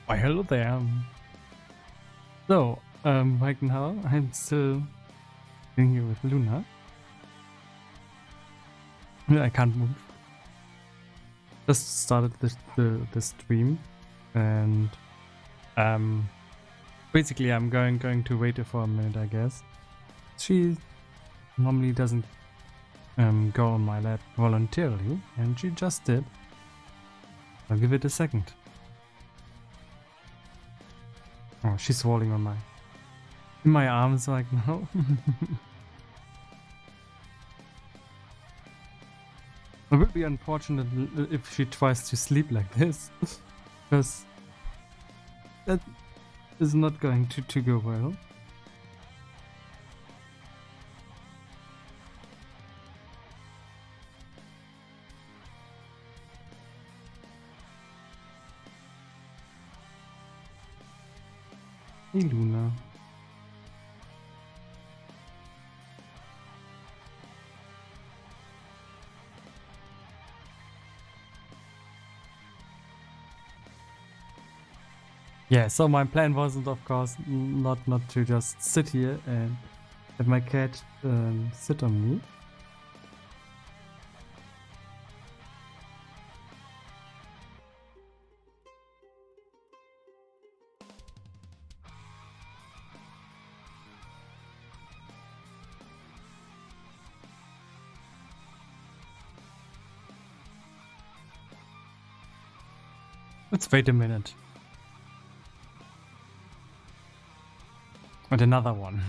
Why, hello there. So, right now I'm still sitting here with Luna. I can't move. Just started the stream, and basically I'm going to wait for a minute, I guess. She normally doesn't go on my lap voluntarily, and she just did. I'll give it a second. Oh, she's falling on in my arms like now. It would be unfortunate if she tries to sleep like this, because that is not going to go well. Hey, Luna. Yeah, so my plan wasn't, of course, not to just sit here and have my cat sit on me. Let's wait a minute. And another one.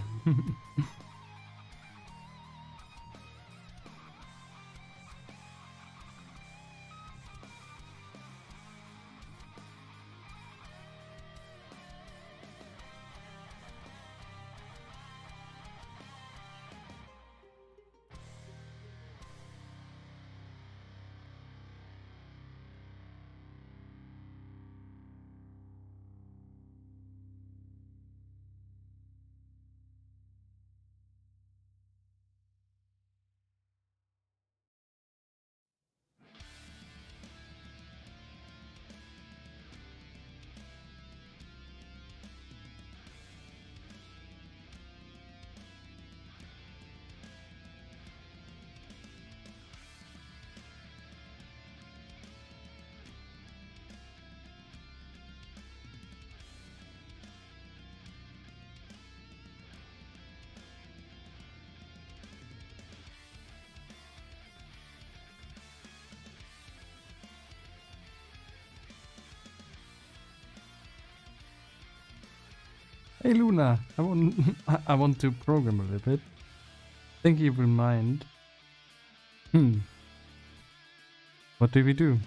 Hey Luna, I want to program a little bit. Think you will mind. What do we do?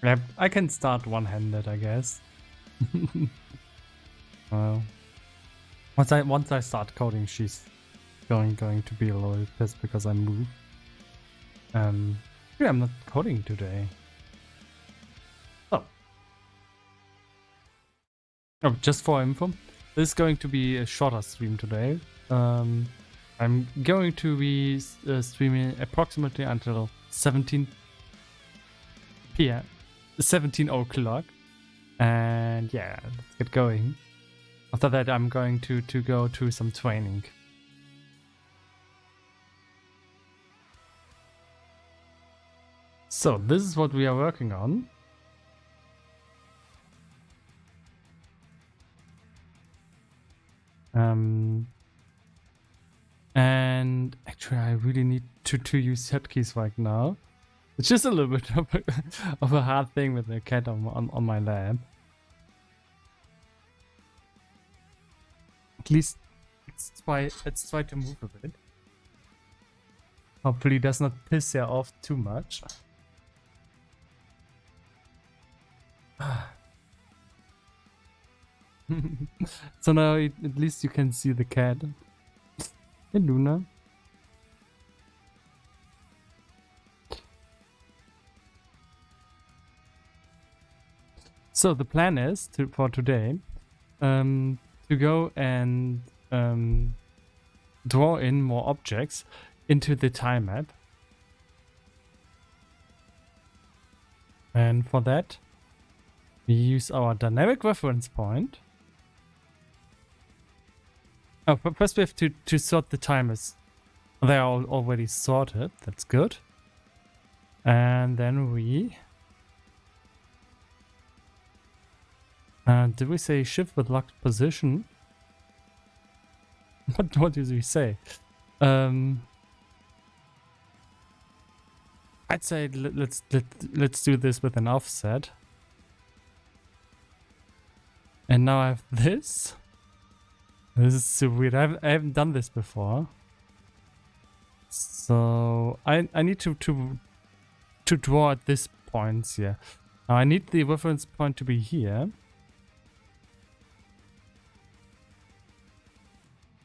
Yeah, I can start one-handed, I guess. Well, once I start coding, she's going to be a little pissed because I move. Yeah, I'm not coding today. Oh, just for info, this is going to be a shorter stream today. I'm going to be streaming approximately until 17 p.m. 17 o'clock, and yeah, let's get going. After that, I'm going to go to some training. So this is what we are working on. And actually I really need to use hotkeys right now. It's just a little bit of a hard thing with the cat on my lap. At least let's try to move a bit. Hopefully it does not piss her off too much. So now at least you can see the cat. Hey Luna. So the plan is for today to go and draw in more objects into the tile map. And for that we use our dynamic reference point. Oh, but first we have to sort the timers. They are already sorted. That's good. And then we... did we say shift with locked position? What did we say? I'd say let's do this with an offset. And now I have this. This is so weird. I haven't done this before. So I need to draw at this point here. Now I need the reference point to be here.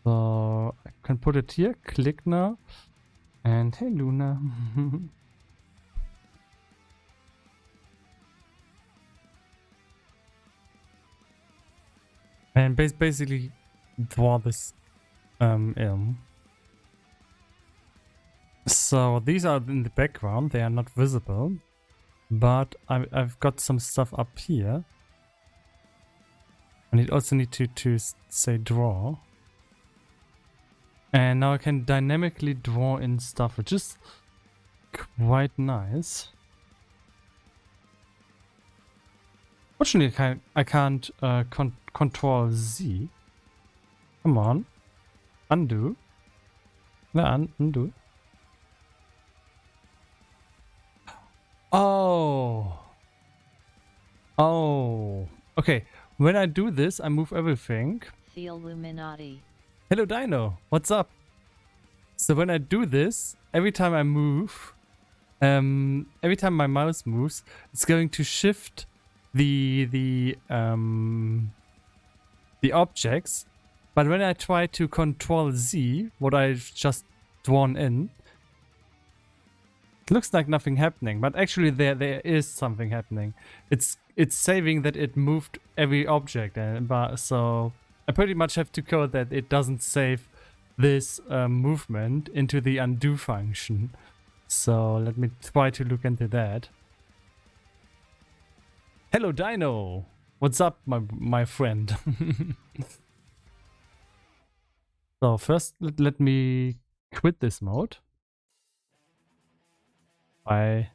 So I can put it here. Click now. And hey Luna. And basically draw this in. So these are in the background, they are not visible, but I've got some stuff up here. And it also need to say draw. And now I can dynamically draw in stuff, which is quite nice. Fortunately, I can't control Z. Come on. Undo. No, undo. Oh. Oh. Okay. When I do this, I move everything. The Illuminati. Hello, Dino. What's up? So when I do this, every time I move, every time my mouse moves, it's going to shift the objects. But when I try to control Z, what I've just drawn in, it looks like nothing happening, but actually there is something happening. It's saving that it moved every object, so I pretty much have to code that it doesn't save this movement into the undo function. So let me try to look into that. Hello, Dino. What's up, my friend? So first, let me quit this mode by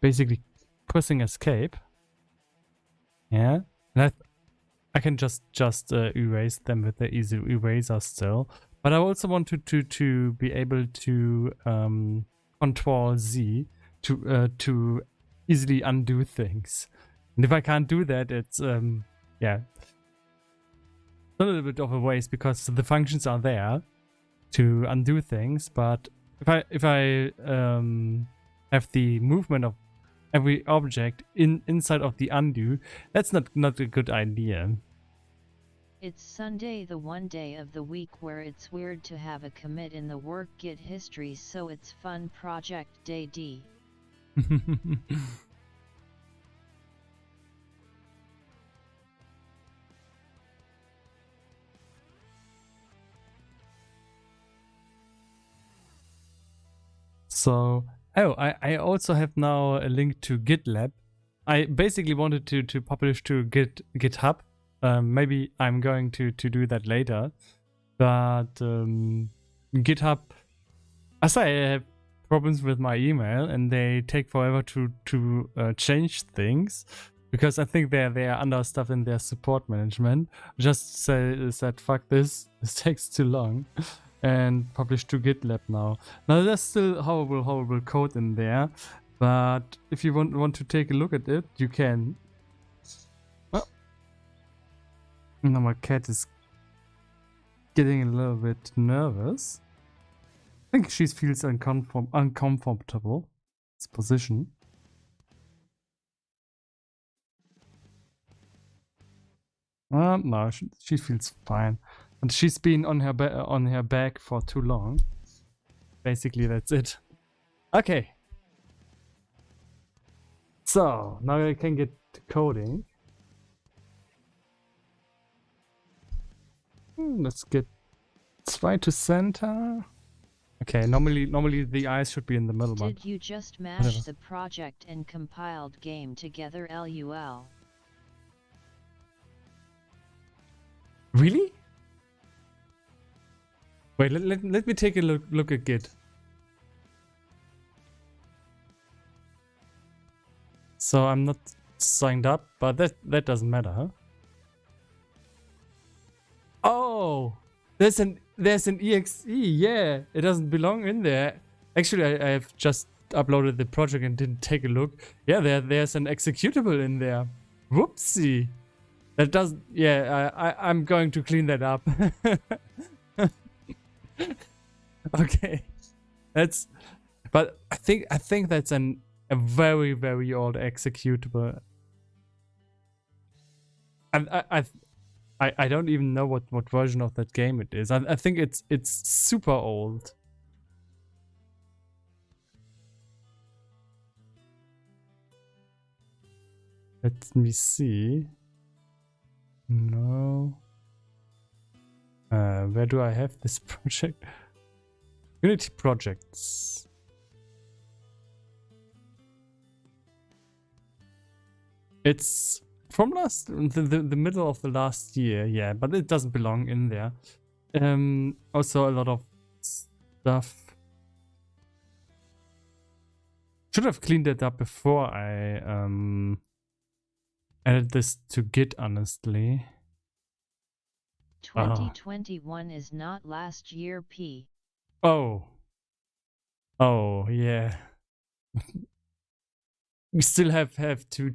basically pressing escape. Yeah, and I can just erase them with the easy eraser still. But I also want to be able to control Z to easily undo things. And if I can't do that, it's yeah, a little bit of a waste because the functions are there to undo things. But if I have the movement of every object inside of the undo, that's not a good idea. It's Sunday, the one day of the week where it's weird to have a commit in the work Git history, so it's fun project day D. So, oh, I also have now a link to GitLab. I basically wanted to publish to GitHub. Maybe I'm going to do that later. But GitHub, as I have problems with my email and they take forever to change things, because I think they are under stuff in their support management. Just said fuck this takes too long. And published to GitLab now. Now there's still horrible code in there, but if you want to take a look at it, you can. Oh. Now my cat is getting a little bit nervous. I think she feels uncomfortable in this position. No, she feels fine. And she's been on her back for too long. Basically, that's it. Okay. So, now I can get to coding. Let's get right to center. Okay, normally the eyes should be in the middle. Did you just mash the project and compiled game together, LUL? Really? Wait, let me take a look at Git. So I'm not signed up, but that doesn't matter, huh? Oh, there's an exe. Yeah, it doesn't belong in there. Actually, I have just uploaded the project and didn't take a look. Yeah, there's an executable in there. Whoopsie. That doesn't. Yeah, I'm going to clean that up. Okay, that's. But I think that's a very old executable. And I don't even know what version of that game it is. I think it's super old. Let me see. No. Where do I have this project? Unity projects. It's from the middle of the last year, yeah, but it doesn't belong in there. Also a lot of stuff. Should have cleaned it up before I added this to Git, honestly. 2021 is not last year, P. Oh, yeah. We still have to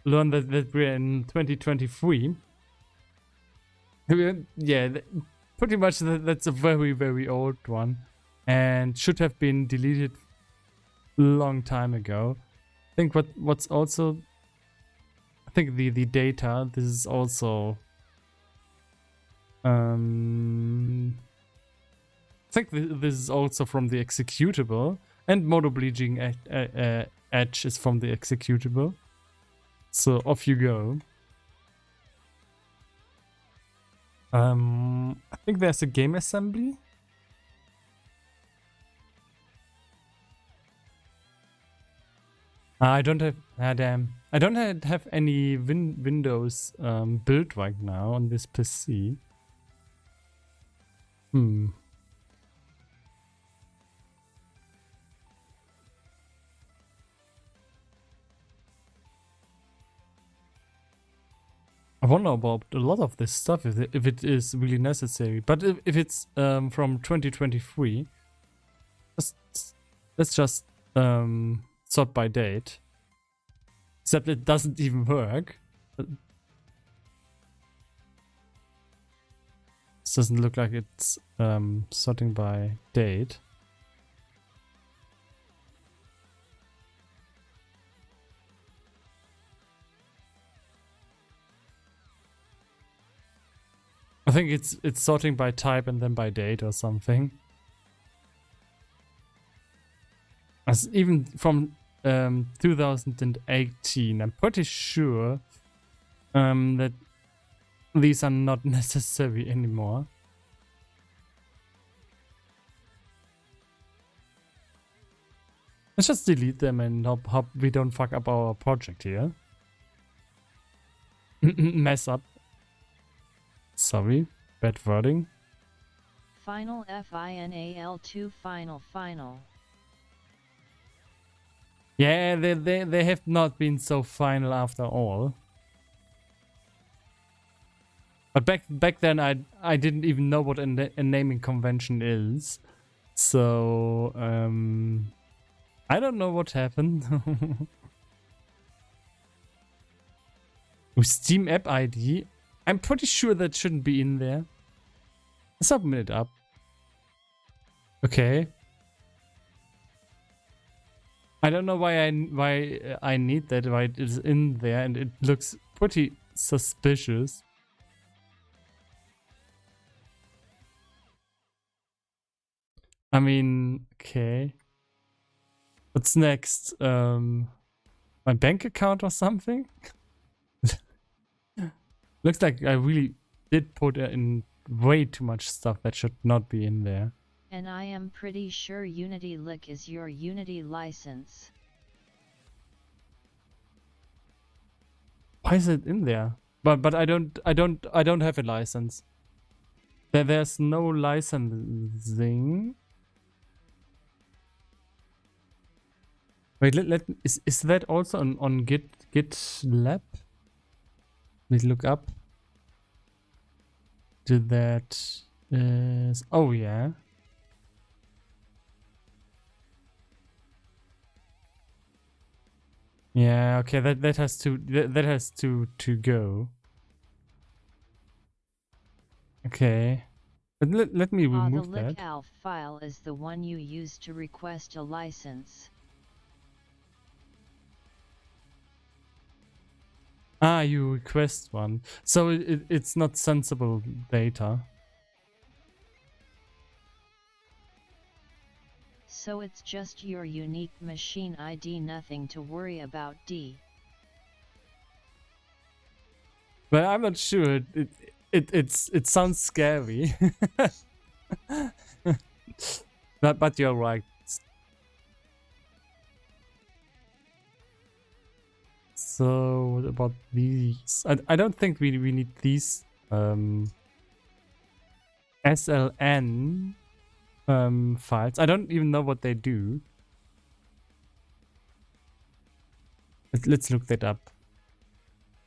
learn that we're in 2023. Yeah, pretty much that's a very old one, and should have been deleted a long time ago. I think what's also, I think the data, this is also I think this is also from the executable, and motor bleaching edge is from the executable. So off you go. I think there's a game assembly. I don't have. Damn. I don't have any Windows built right now on this PC. I wonder about a lot of this stuff if it is really necessary. But if it's from 2023, just let's just sort by date. Except it doesn't even work. This doesn't look like it's sorting by date. I think it's sorting by type and then by date or something. As even from 2018, I'm pretty sure that these are not necessary anymore. Let's just delete them and hope we don't fuck up our project here. Mess up. Sorry, bad wording. Final FINAL2 final. Yeah, they have not been so final after all. But back then I didn't even know what a naming convention is. So I don't know what happened. With Steam App ID, I'm pretty sure that shouldn't be in there. Submit it up. Okay. I don't know why I need that, why it is in there, and it looks pretty suspicious. I mean, okay. What's next? My bank account or something? Looks like I really did put in way too much stuff that should not be in there. And I am pretty sure Unity Lick is your Unity license. Why is it in there? But I don't have a license. There's no licensing. Wait, is that also on GitLab? Let's look up. Did that is, oh yeah. Yeah, okay, that has to go. Okay. But let me remove the that. LickAlf file is the one you use to request a license. Ah, you request one. So it's not sensible data. So it's just your unique machine ID, nothing to worry about. D. But I'm not sure. It sounds scary. but you're right. So what about these? I don't think we need these SLN files. I don't even know what they do. Let's look that up.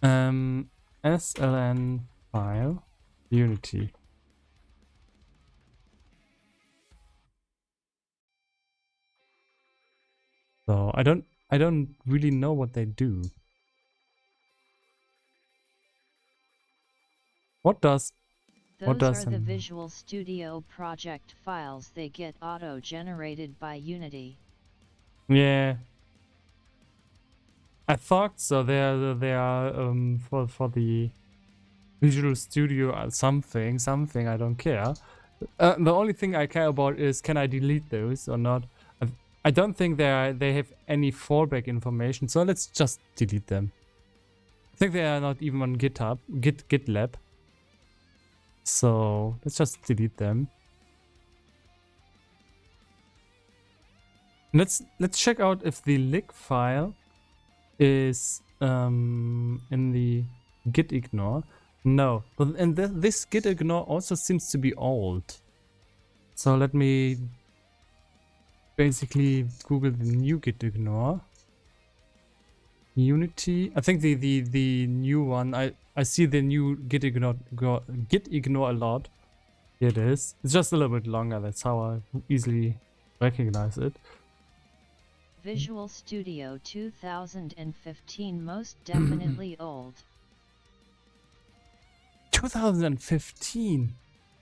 SLN file Unity. So I don't really know what they do. Those are the Visual Studio project files. They get auto-generated by Unity. Yeah, I thought so. They are for the Visual Studio something. I don't care. The only thing I care about is, can I delete those or not? I don't think they have any fallback information, so let's just delete them. I think they are not even on GitLab. So let's just delete them. Let's check out if the lick file is in the git ignore. No, and this git ignore also seems to be old. So let me basically Google the new git ignore. Unity. I think the new one. I see the new git ignore a lot. Here it is. It's just a little bit longer. That's how I easily recognize it. Visual Studio 2015 most definitely old. 2015.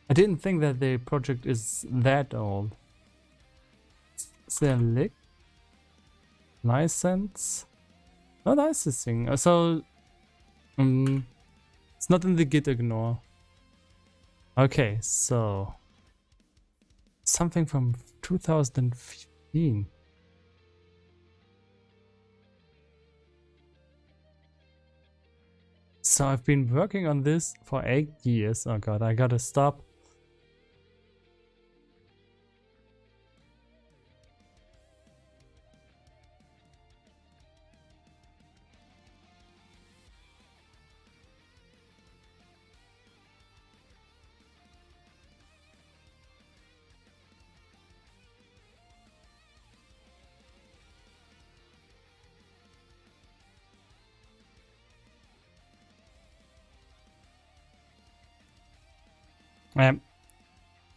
I didn't think that the project is that old. Is there a lick? License? No licensing. So, it's not in the git ignore. Okay, so something from 2015. So I've been working on this for 8 years. Oh god, I gotta stop.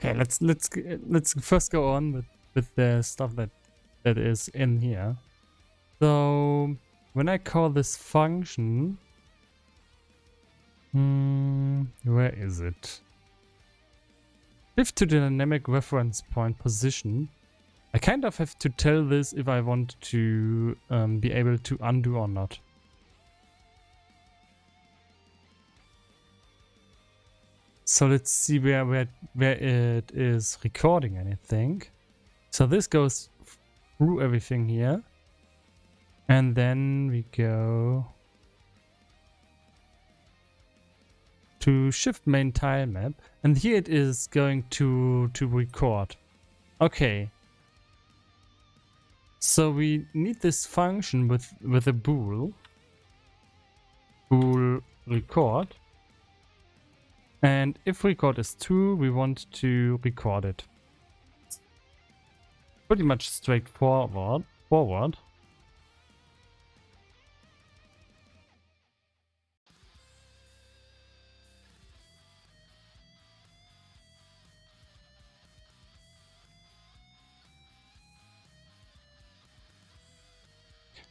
Okay, let's first go on with the stuff that is in here. So when I call this function, where is it? Shift to the dynamic reference point position. I kind of have to tell this if I want to be able to undo or not. So let's see where it is recording anything. So this goes through everything here. And then we go to shift main tile map. And here it is going to record. Okay. So we need this function with a bool. Bool record. And if record is true, we want to record it. Pretty much straightforward.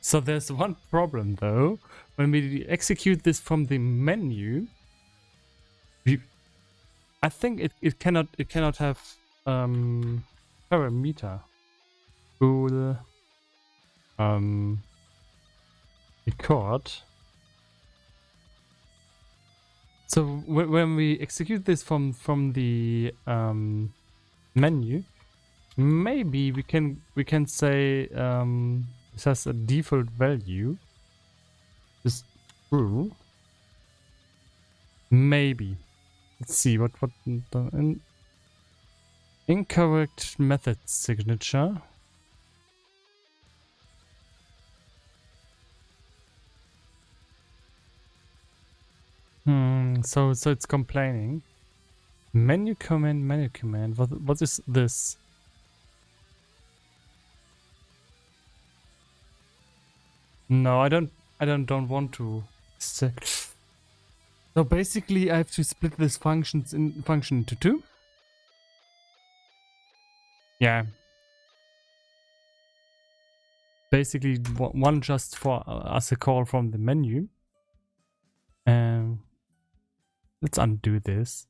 So there's one problem though. When we execute this from the menu, I think it cannot have parameter. Bool record. So when we execute this from the menu, maybe we can say this has a default value. Is true. Maybe. Let's see what incorrect method signature. So it's complaining. Menu command. What is this? No, I don't want to. So basically I have to split this function into two. Yeah. Basically one just for as a call from the menu. Let's undo this.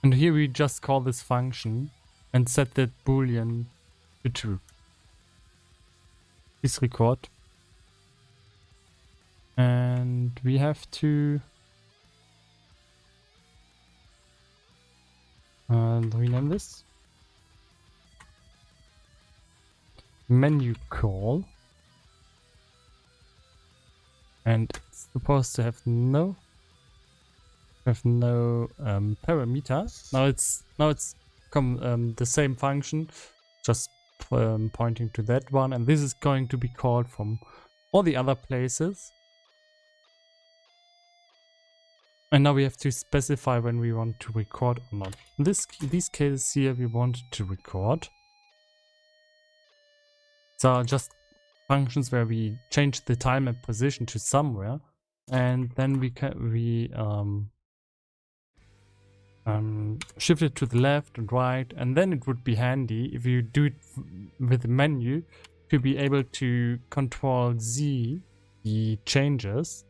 And here we just call this function and set that boolean to true. Please record. And we have to rename this. Menu call. And it's supposed to have no parameter. Now it's the same function, just pointing to that one, and this is going to be called from all the other places. And now we have to specify when we want to record or not. In these cases here, we want to record. So just functions where we change the time and position to somewhere, and then we shift it to the left and right, and then it would be handy if you do it with the menu to be able to Control Z the changes.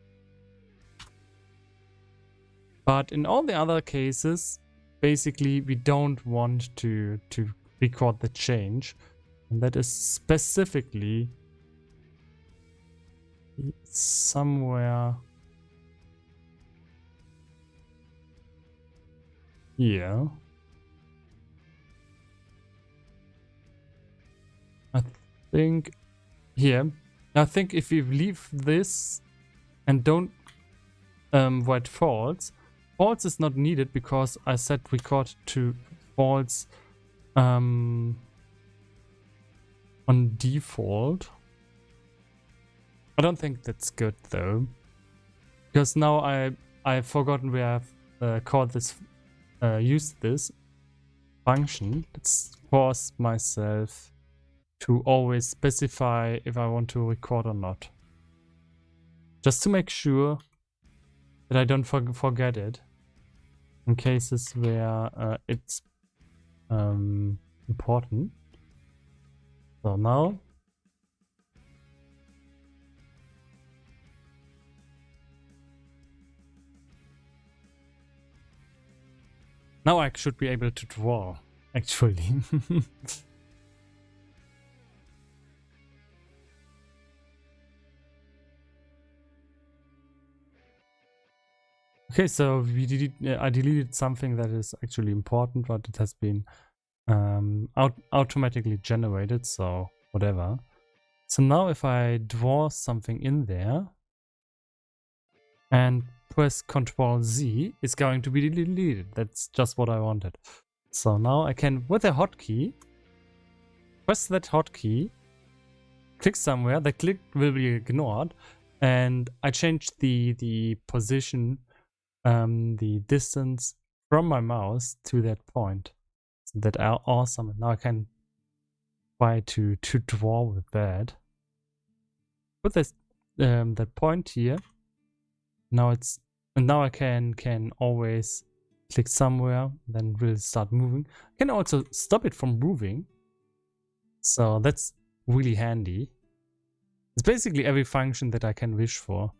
But in all the other cases, basically we don't want to record the change, and that is specifically somewhere here. I think here. I think if we leave this and don't write false, false is not needed because I set record to false on default. I don't think that's good though, because now I've forgotten where I've called this used this function. Let's force myself to always specify if I want to record or not, just to make sure that I don't forget it in cases where it's important. So now I should be able to draw, actually. Okay, so I deleted something that is actually important, but it has been automatically generated, so whatever. So now if I draw something in there and press Ctrl Z, it's going to be deleted. That's just what I wanted. So now I can, with a hotkey, press that hotkey, click somewhere, the click will be ignored, and I changed the position, the distance from my mouse to that point. So that are awesome. Now I can try to draw with that. Put this that point here. Now I can always click somewhere, then we'll start moving. I can also stop it from moving. So that's really handy. It's basically every function that I can wish for.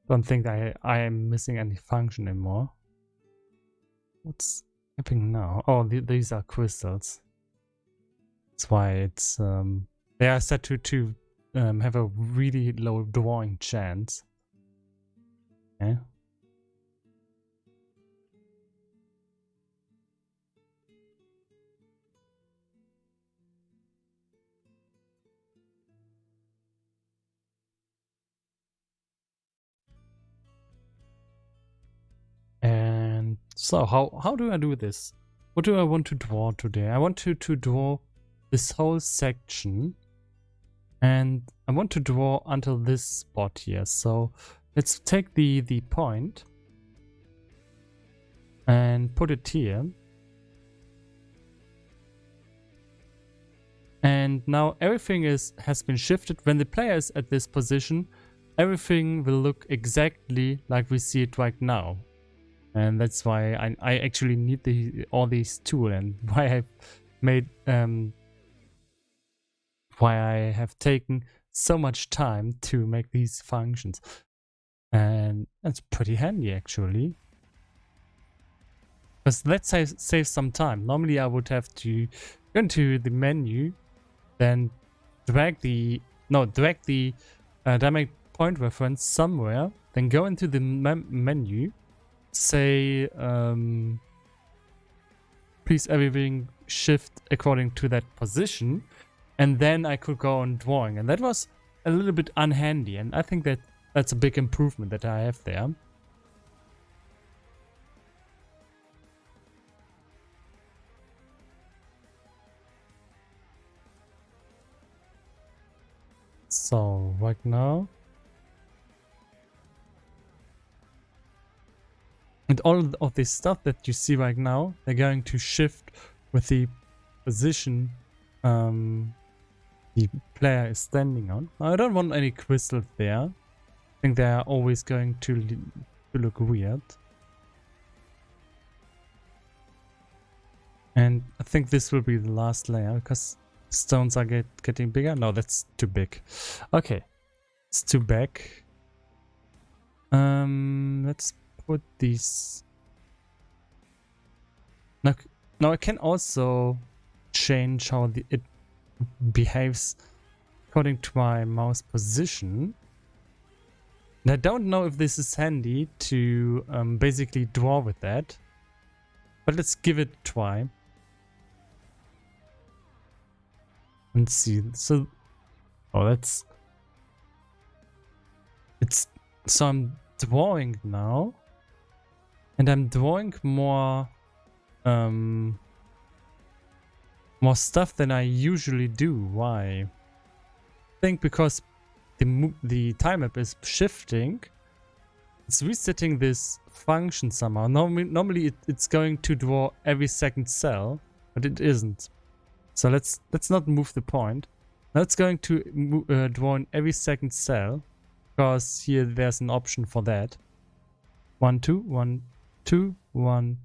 Don't think I am missing any function anymore. What's happening now? Oh, these are crystals. That's why it's they are set to have a really low drawing chance. Okay. And so how do I do this? What do I want to draw today? I want to draw this whole section, and I want to draw until this spot here. So let's take the point and put it here. And now everything has been shifted. When the player is at this position, everything will look exactly like we see it right now. And that's why I actually need all these tools, and why I've made why I have taken so much time to make these functions. And that's pretty handy actually. Because let's save some time. Normally I would have to go into the menu, then drag the dynamic point reference somewhere, then go into the menu, say please everything shift according to that position, and then I could go on drawing. And that was a little bit unhandy, and I think that's a big improvement that I have there. So right now And all of this stuff that you see right now, they're going to shift with the position the player is standing on. I don't want any crystals there. I think they are always going to look weird. And I think this will be the last layer because stones are getting bigger. No, that's too big. Okay, it's too big. Let's put these. Now I can also change how it behaves according to my mouse position. And I don't know if this is handy to basically draw with that, but let's give it a try and see. So, so I'm drawing now, and I'm drawing more stuff than I usually do. Why? I think because the time map is shifting, it's resetting this function somehow. Normally it's going to draw every second cell, but it isn't. So let's not move the point. Now it's going to draw in every second cell, because here there's an option for that. 1 2 1 2 1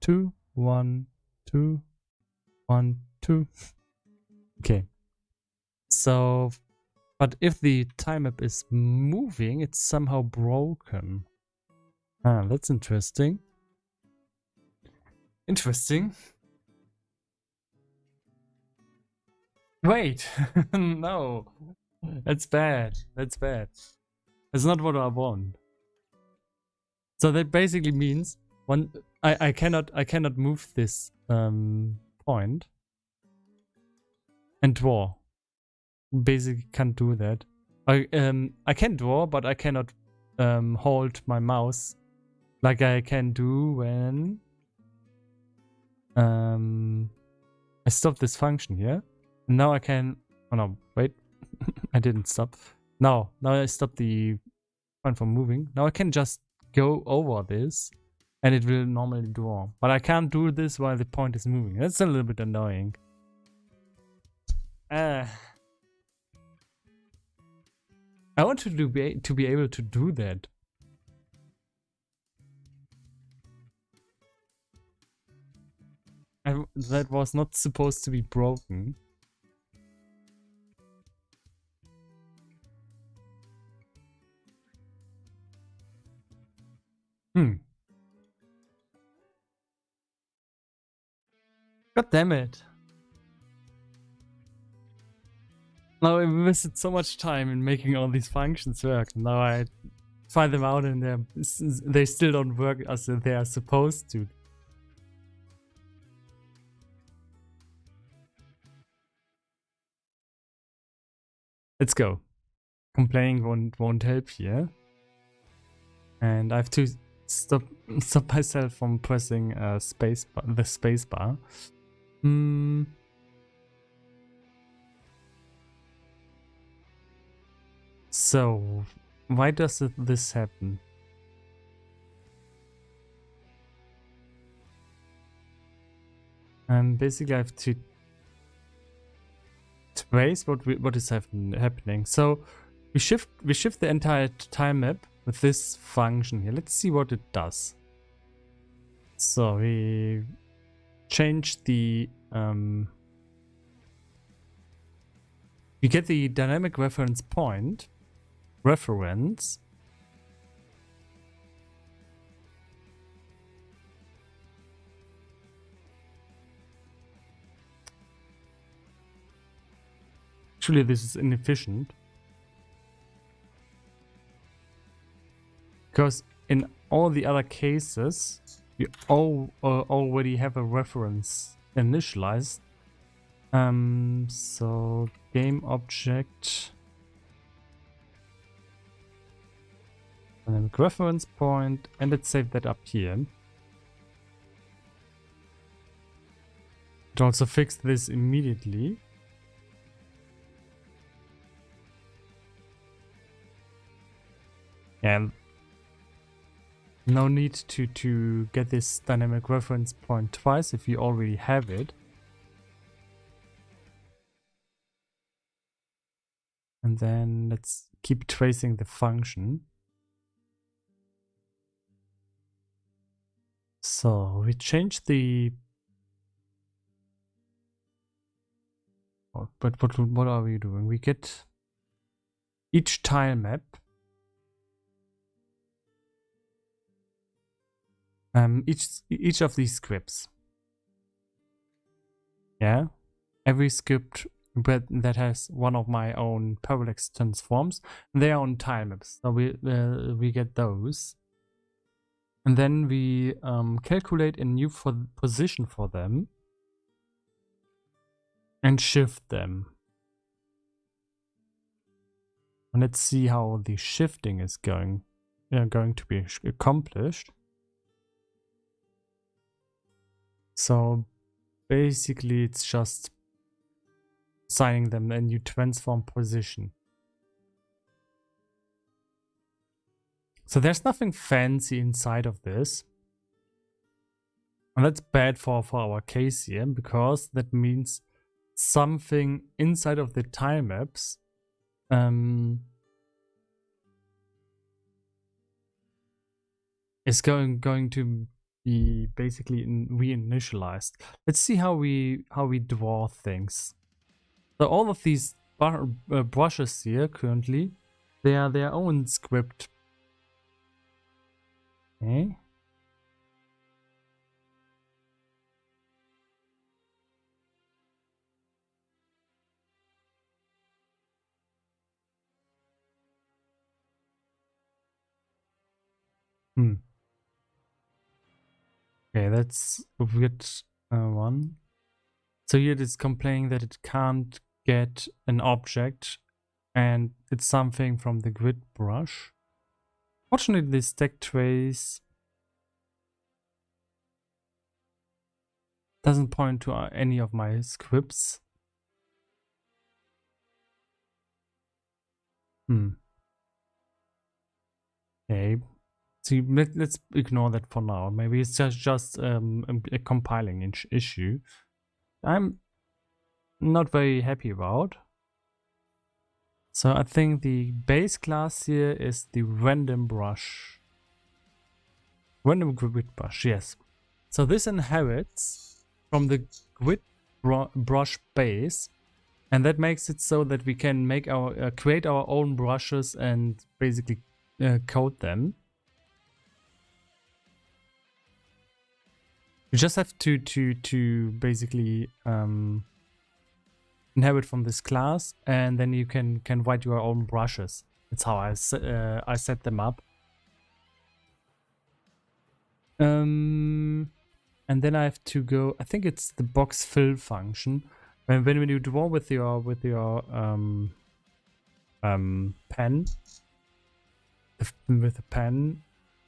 2 1 2 1 2. Okay. So, but if the time map is moving, it's somehow broken. Ah, that's interesting. Interesting. Wait, no, that's bad. That's bad. That's not what I want. So that basically means I cannot move this point and draw. Basically can't do that. I can draw, but I cannot hold my mouse like I can do when I stop this function here. And now I can. Oh no, wait, I didn't stop. Now I stop the point from moving. Now I can just go over this, and it will normally draw. But I can't do this while the point is moving. That's a little bit annoying. I want to be able to do that. That was not supposed to be broken. God damn it. Now I invested so much time in making all these functions work. Now I find them out and they still don't work as they are supposed to. Let's go. Complaining won't help here. And I have to stop myself from pressing the space bar. So why does this happen? Basically I have to trace what is happening. So we shift the entire time map with this function here. Let's see what it does. So we change the we get the dynamic reference point reference. Actually, this is inefficient. Because in all the other cases, you already have a reference initialized. So game object dynamic reference point, and let's save that up here. It also fix this immediately. And No need to get this dynamic reference point twice if you already have it. And then let's keep tracing the function. So we change the... But what are we doing? We get each tile map. Each of these scripts. Yeah. Every script that has one of my own parallax transforms, they are on tile maps. So we get those. And then we calculate a new position for them and shift them. And let's see how the shifting is going to be accomplished. So basically it's just assigning them a new transform position. So there's nothing fancy inside of this. And that's bad for our case here, because that means something inside of the tile maps is going to be basically reinitialized. Let's see how we draw things. So all of these brushes here currently, they are their own script. Okay. Okay, that's a weird one. So here it is complaining that it can't get an object, and it's something from the grid brush. Fortunately, the stack trace doesn't point to any of my scripts. Okay. So let's ignore that for now. Maybe it's just a compiling issue. I'm not very happy about. So I think the base class here is the random brush. Random grid brush, yes. So this inherits from the grid brush base, and that makes it so that we can make our create our own brushes and basically code them. You just have to basically inherit from this class, and then you can write your own brushes. That's how I set them up. And then I have to go. I think it's the box fill function. When you draw with your pen, with a pen,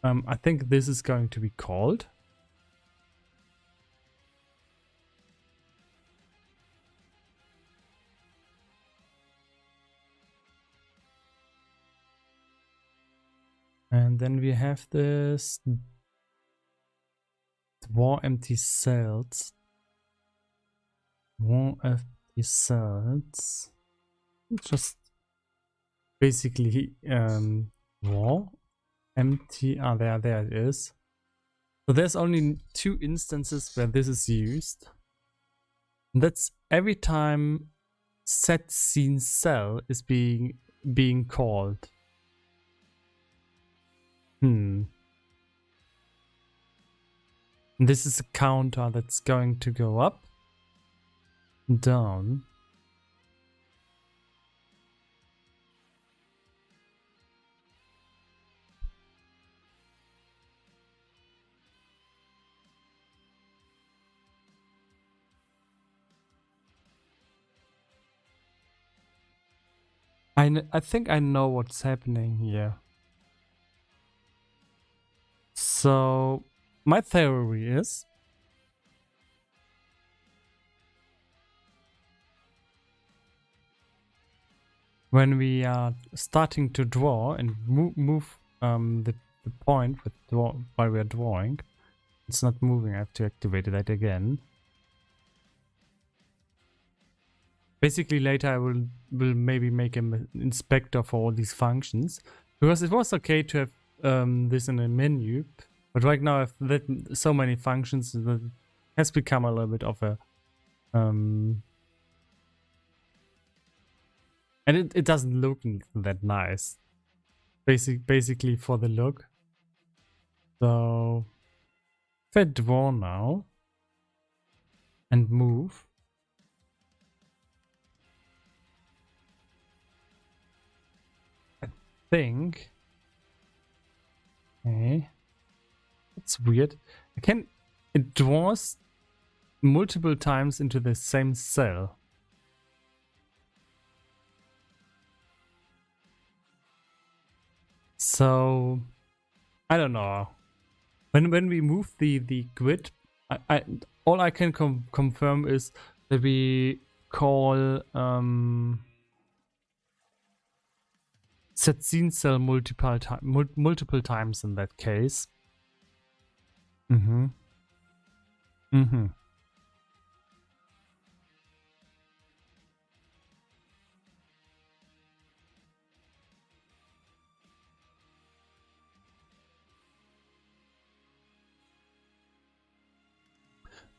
I think this is going to be called. And then we have this draw empty cells. Draw empty cells. Just basically draw empty. There it is. So there's only 2 instances where this is used. And that's every time set scene cell is being called. This is a counter that's going to go up, down. I think I know what's happening here. So my theory is when we are starting to draw and move the the point with while we are drawing. It's not moving. I have to activate that again. Basically, later I will maybe make an inspector for all these functions, because it was okay to have this in a menu, but right now I've so many functions that it has become a little bit of a and it doesn't look that nice. Basically for the look. So if I draw now and move, I think, okay, it's weird. It draws multiple times into the same cell. So I don't know. When we move the grid, all I can confirm is that we call set scene cell multiple times in that case.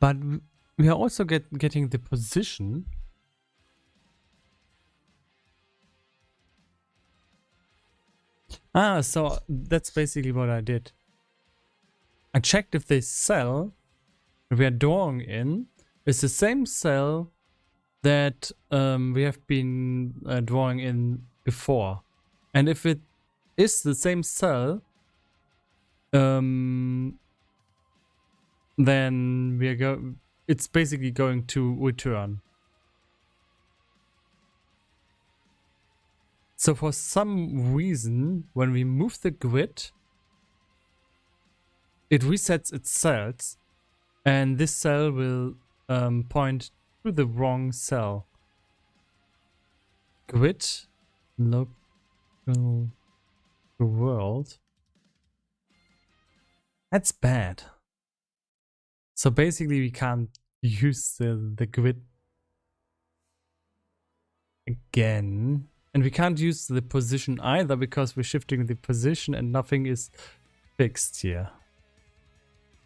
But we are also getting the position. So that's basically what I did. I checked if this cell we are drawing in is the same cell that we have been drawing in before. And if it is the same cell, then it's basically going to return. So for some reason, when we move the grid, it resets its cells, and this cell will point to the wrong cell. Grid local world. That's bad. So basically we can't use the grid again. And we can't use the position either, because we're shifting the position and nothing is fixed here.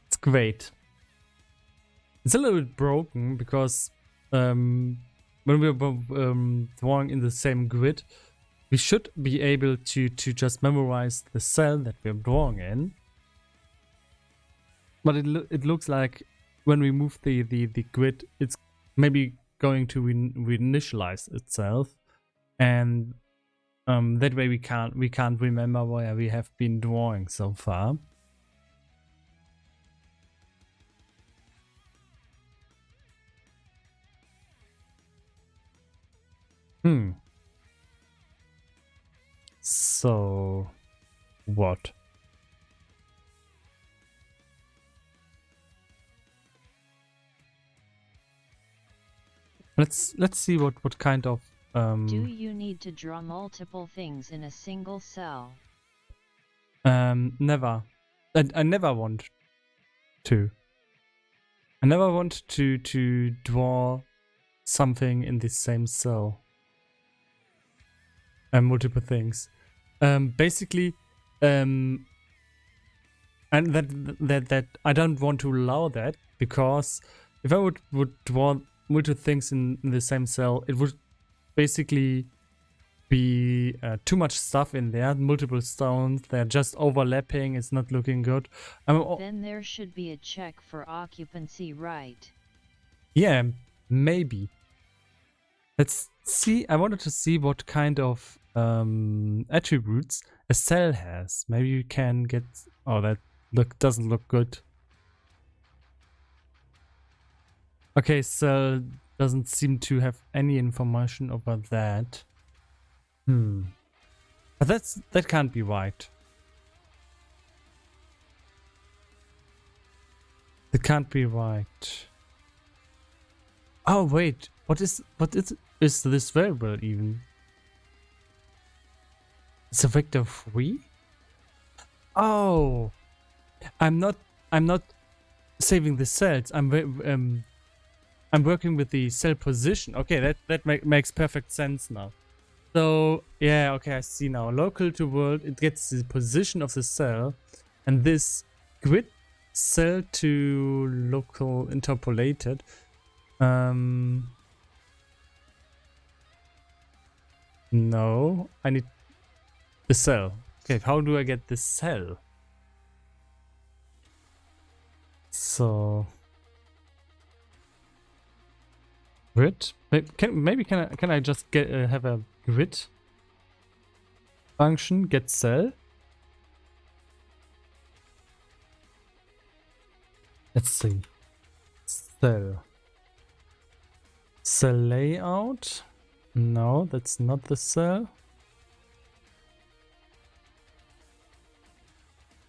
It's great. It's a little bit broken, because when we're drawing in the same grid, we should be able to just memorize the cell that we're drawing in. But it looks like when we move the grid, it's maybe going to reinitialize itself, and that way we can't remember where we have been drawing so far. So what? Let's see what kind of Do you need to draw multiple things in a single cell? Never. I never want to. I never want to draw something in the same cell. Multiple things. Basically, and that I don't want to allow that, because if I would draw multiple things in the same cell, it would basically be too much stuff in there, multiple stones, they're just overlapping, it's not looking good. Then there should be a check for occupancy, right? Yeah, maybe. Let's see, I wanted to see what kind of attributes a cell has. Maybe you can get... Oh, that doesn't look good. Okay, cell doesn't seem to have any information about that. But that can't be right. It can't be right. Oh wait, what is this variable even? It's a vector 3? Oh, I'm not saving the cells. I'm working with the cell position. Okay, that makes perfect sense now. So yeah, okay, I see now. Local to world, it gets the position of the cell, and this grid cell to local interpolated. No, I need the cell. Okay, how do I get the cell? So grid. Can I just get have a grid function get cell? Let's see. Cell. Cell layout. No, that's not the cell.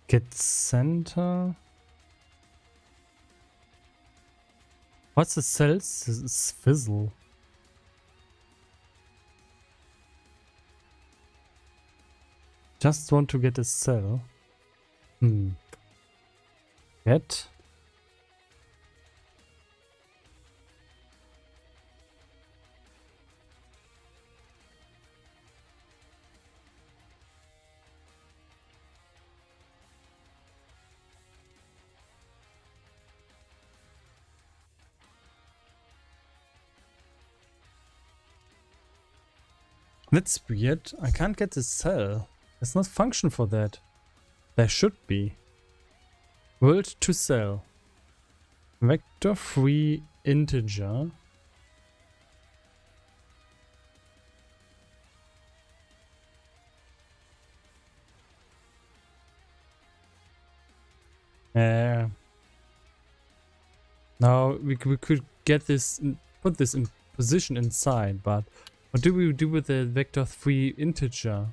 Get center. What's the cell fizzle? Just want to get a cell. Get. That's weird. I can't get the cell. There's not function for that. There should be. World to cell. Vector free integer. Now we could get this, put this in position inside, but what do we do with the vector free integer?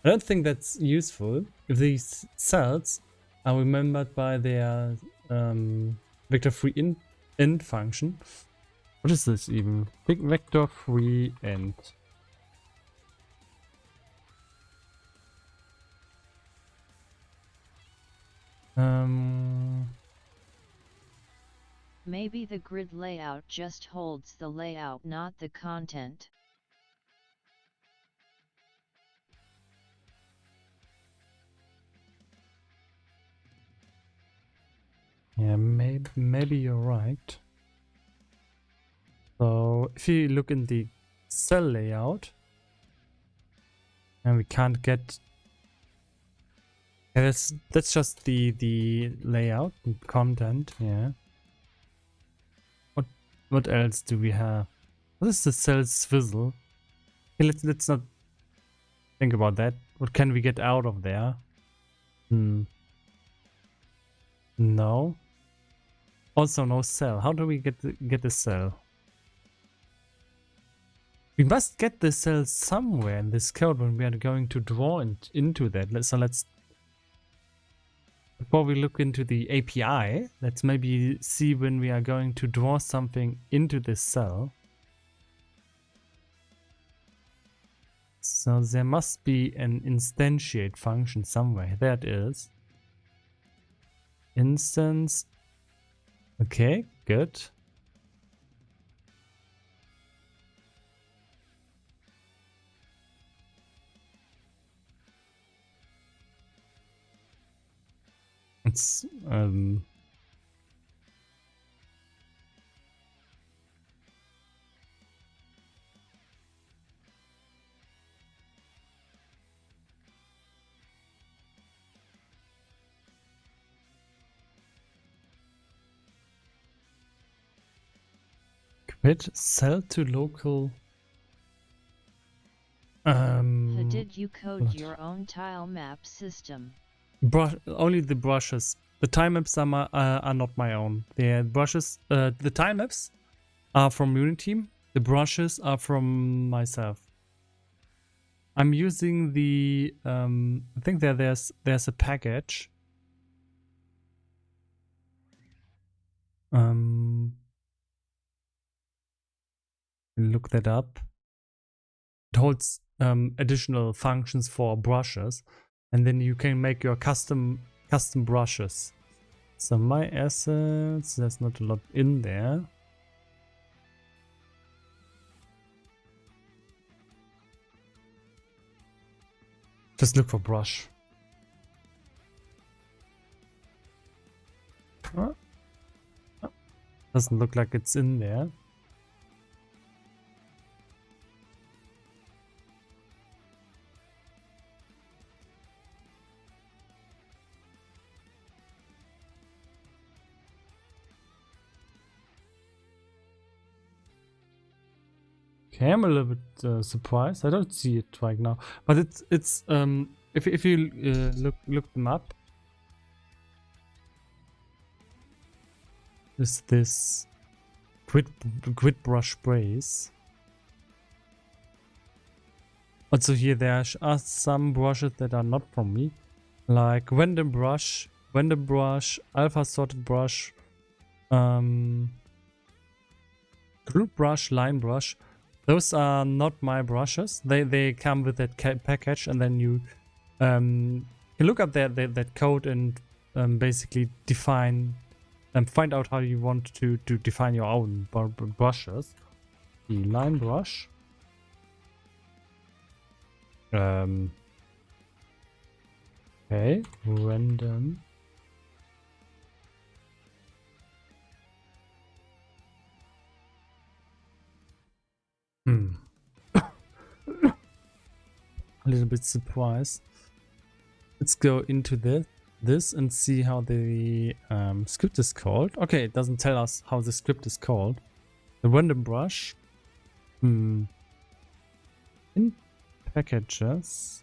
I don't think that's useful if these cells are remembered by their vector free int function. What is this even? Big vector free int. Maybe the grid layout just holds the layout, not the content. Yeah, maybe you're right. So if you look in the cell layout, and we can't get. Yeah, that's just the layout and content. Yeah. What else do we have? What is the cell swizzle? Okay, let's not think about that. What can we get out of there? No. Also no cell. How do we get the cell? We must get the cell somewhere in this code when we are going to draw into that. Let's before we look into the API, let's maybe see when we are going to draw something into this cell. So there must be an instantiate function somewhere. There it is. Instance. Okay, good. It's quit cell to local. Did you code your own tile map system? Only the brushes. The time maps are not my own. The brushes, the time maps are from Unity. The brushes are from myself. I'm using the I think there's a package. Look that up. It holds additional functions for brushes. and then you can make your custom brushes. So my assets, there's not a lot in there. Just look for brush. Doesn't look like it's in there. Okay, I'm a little bit surprised. I don't see it right now, but it's if you look them up, is this grid brush sprays. Also here there are some brushes that are not from me, like random brush, alpha sorted brush, group brush, line brush. Those are not my brushes. They come with that package, and then you look up that code and basically define and find out how you want to define your own brushes. The line brush. Okay, random. A little bit surprised. Let's go into this and see how the script is called. Okay, it doesn't tell us how the script is called. The random brush. In packages.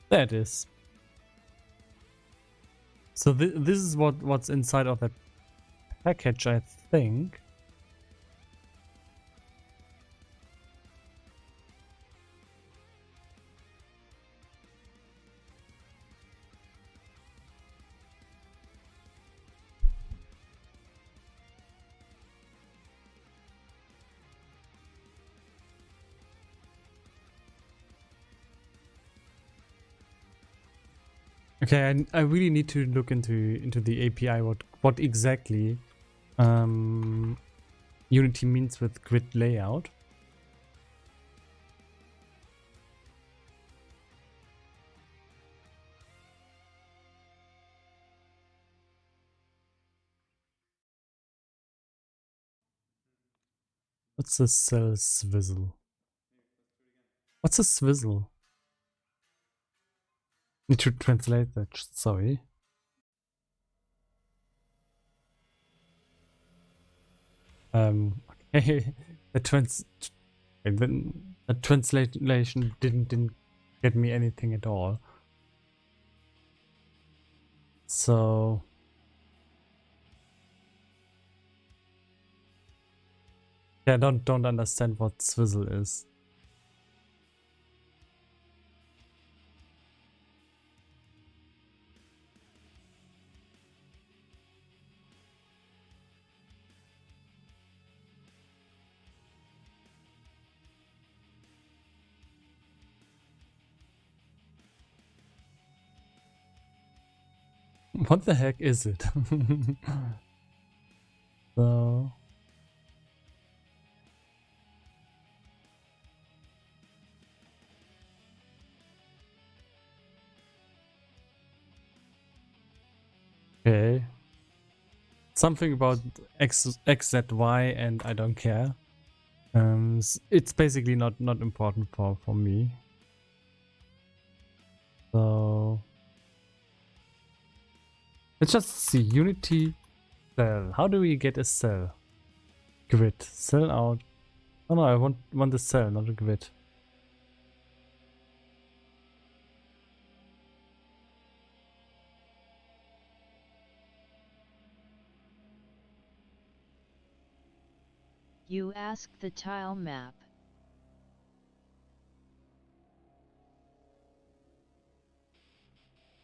There it is. So this is what's inside of that package, I think. Okay, I really need to look into the API what exactly Unity means with grid layout. What's a cell swizzle? What's a swizzle? Need to translate that, sorry. Okay, the translation didn't get me anything at all. So yeah, don't understand what swizzle is. What the heck is it? So okay, something about x, z, y, and I don't care. It's basically not important for me. So let's just see Unity cell. How do we get a cell? Grid. Cell out. Oh no, I want a cell, not a grid. You ask the tile map.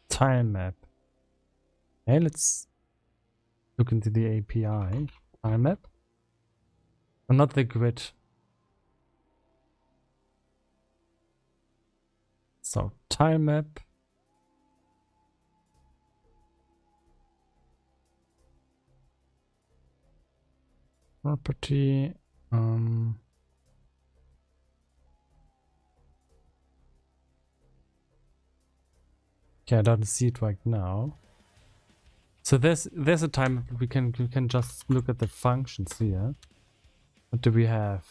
Tile map. Okay, let's look into the API. Tile map. Oh, not the grid. So tile map. Property. Okay, I don't see it right now. So there's a time we can just look at the functions here. What do we have?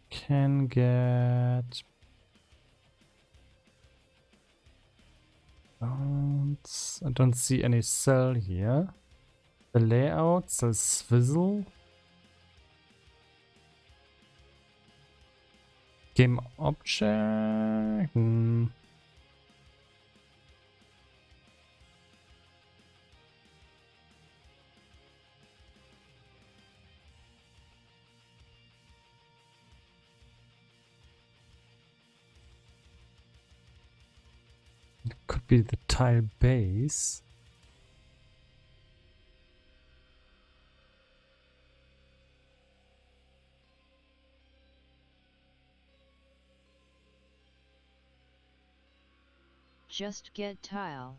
Can get I don't see any cell here. The layout says swizzle. Game object. It could be the tile base. Just get tile.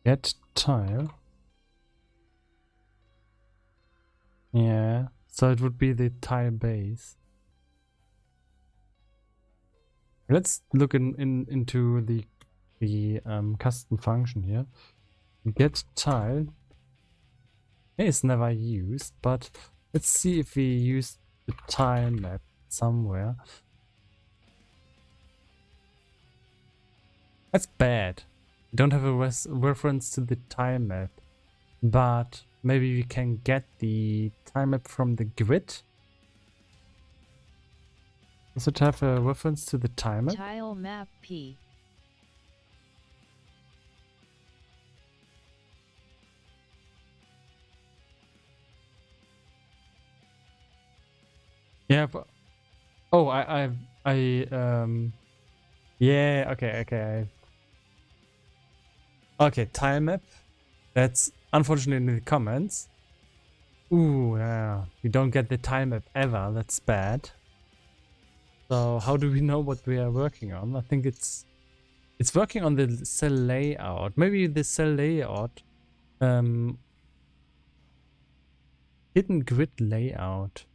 Get tile. Yeah, so it would be the tile base. Let's look into the custom function here. Get tile is never used, but let's see if we use the tile map somewhere. That's bad. We don't have a reference to the tile map, but maybe we can get the tile map from the grid. Does it have a reference to the tile map? Tile map P. Yeah, but oh, yeah, okay. Okay, tile map. That's unfortunately in the comments. Ooh, yeah, we don't get the tile map ever. That's bad. So how do we know what we are working on? I think it's working on the cell layout. Maybe the cell layout, hidden grid layout.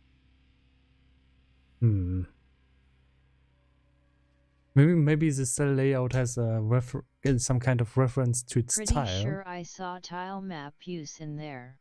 Maybe the cell layout has a some kind of reference to its Pretty tile. sure I saw tile map use in there.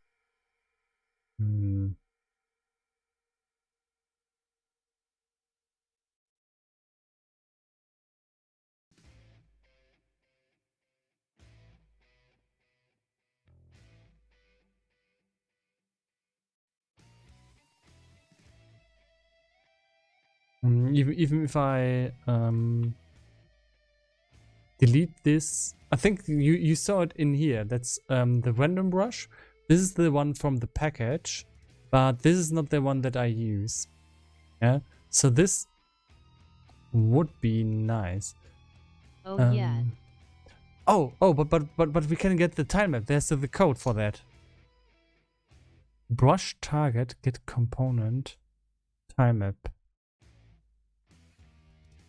Even if I delete this, I think you saw it in here. That's the random brush. This is the one from the package, but this is not the one that I use. Yeah, so this would be nice. Oh yeah. But we can get the tile map. There's the code for that. Brush target get component tile map.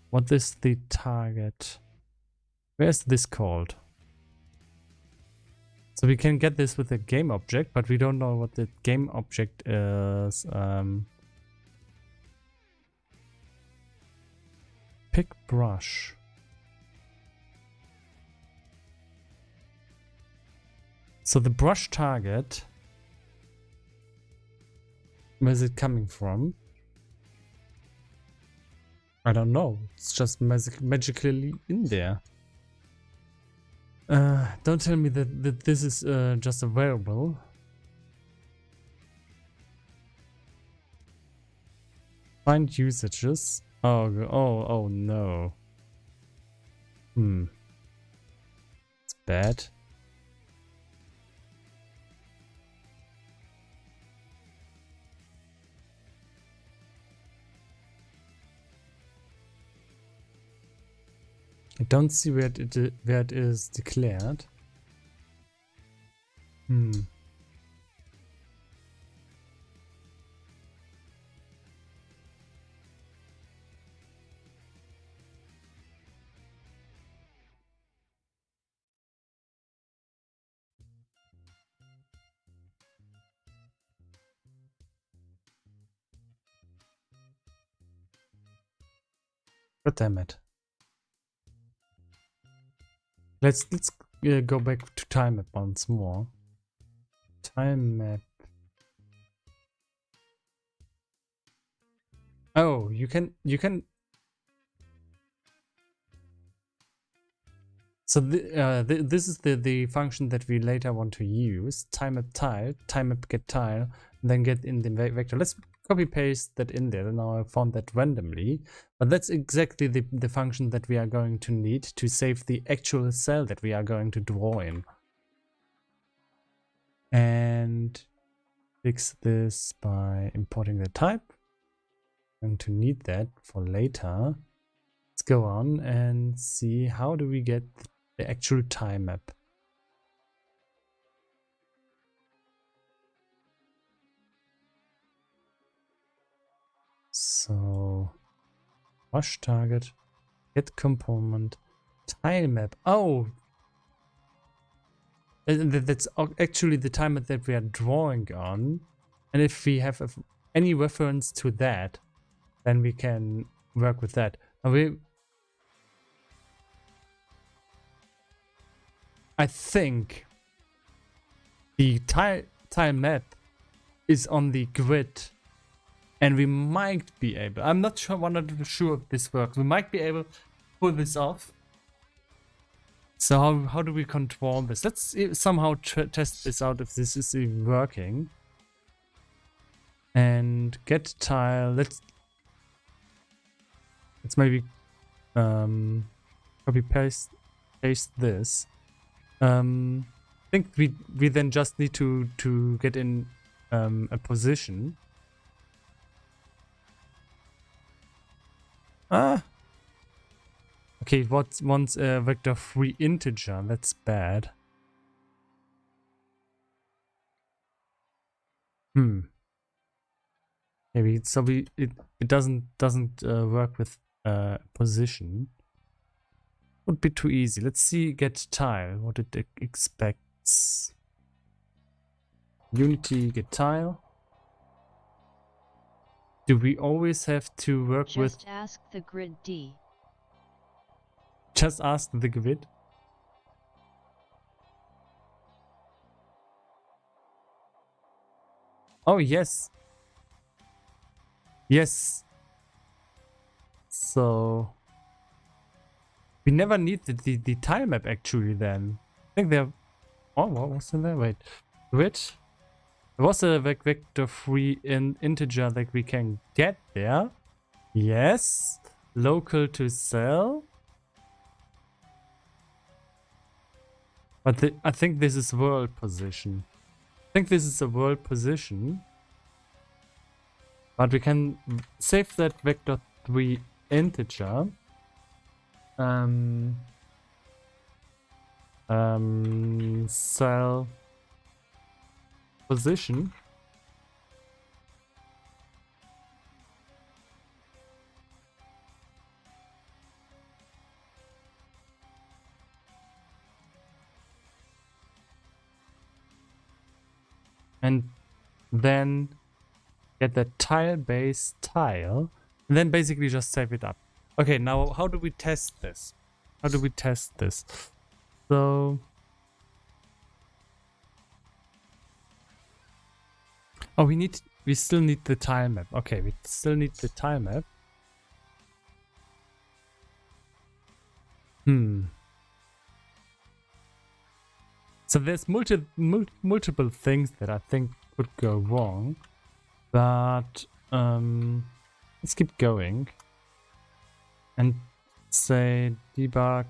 What is the target? Where's this called? So we can get this with a game object, but we don't know what the game object is. Pick brush. So the brush target, where's it coming from? I don't know. It's just magically in there. Don't tell me that this is just a variable. Find usages. Oh no. It's bad. I don't see where it is declared. God damn it. Let's go back to time map once more. Time map. Oh, you can. So this is the function that we later want to use. Time map tile, time map get tile, and then get in the vector. Let's copy paste that in there. Now I found that randomly, but that's exactly the function that we are going to need to save the actual cell that we are going to draw in. And fix this by importing the type. I'm going to need that for later. Let's go on and see how do we get the actual time map. So wash target, get component, tile map. Oh, that's actually the time map that we are drawing on. And if we have any reference to that, then we can work with that. Now I think the tile map is on the grid, and we might be able, I'm not sure 100% sure if this works, we might be able to pull this off. So how do we control this? Let's somehow test this out if this is even working. And get tile, let's maybe copy paste this. I think we then just need to get in a position. Okay, wants a vector free integer. That's bad. Maybe so it doesn't work with position. Would be too easy. Let's see get tile what it expects. Unity get tile. Do we always have to work with? Just ask the grid D. Just ask the grid. Oh yes. Yes. So we never need the tile map actually then. I think they're. Oh, what was in there? Wait. Grid. There was a vector free integer that we can get there. Yes. Local to cell. But I think this is world position. I think this is a world position. But we can save that vector 3 integer. Cell position. And then get the tile base tile, and then basically just save it up. Okay, now how do we test this? So, oh, we still need the tile map. Okay, we still need the tile map. So there's multiple things that I think could go wrong, but let's keep going and say debug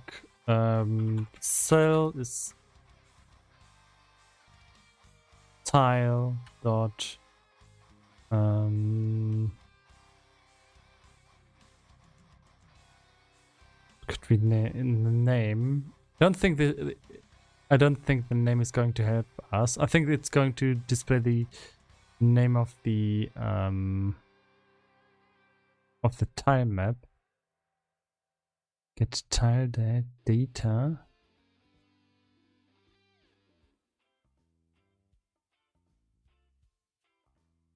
cell is tile dot could we in the name? I don't think the name is going to help us. I think it's going to display the name of the tile map. Get tile data.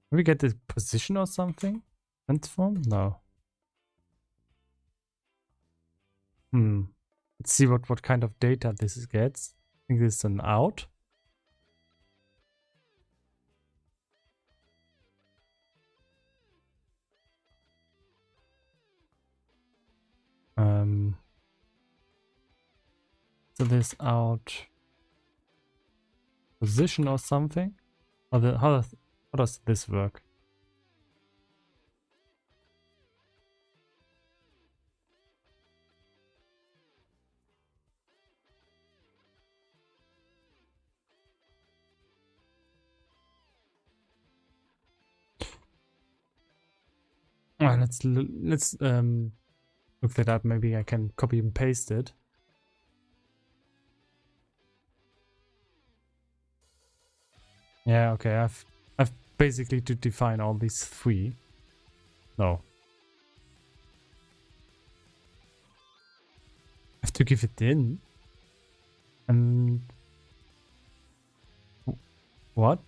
Can we get the position or something? Transform? No. Let's see what kind of data this gets. I think this is an out. So this out position or something? Or how does this work? Well, let's look that up. Maybe I can copy and paste it. Yeah, okay. I've basically to define all these three. No. I have to give it in. And what?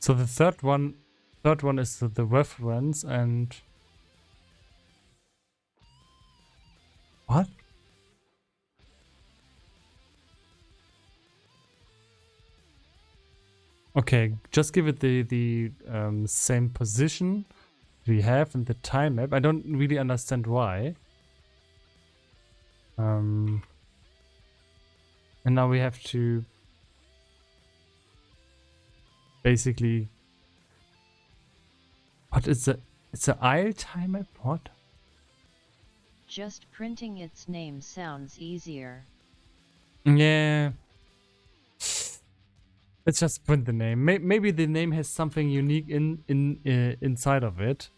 So the third one is the reference and what? Okay, just give it the same position we have in the time map. I don't really understand why. And now we have to basically. What is it? It's an aisle time map? What? Just printing its name sounds easier. Yeah. Let's just print the name. Maybe the name has something unique inside of it.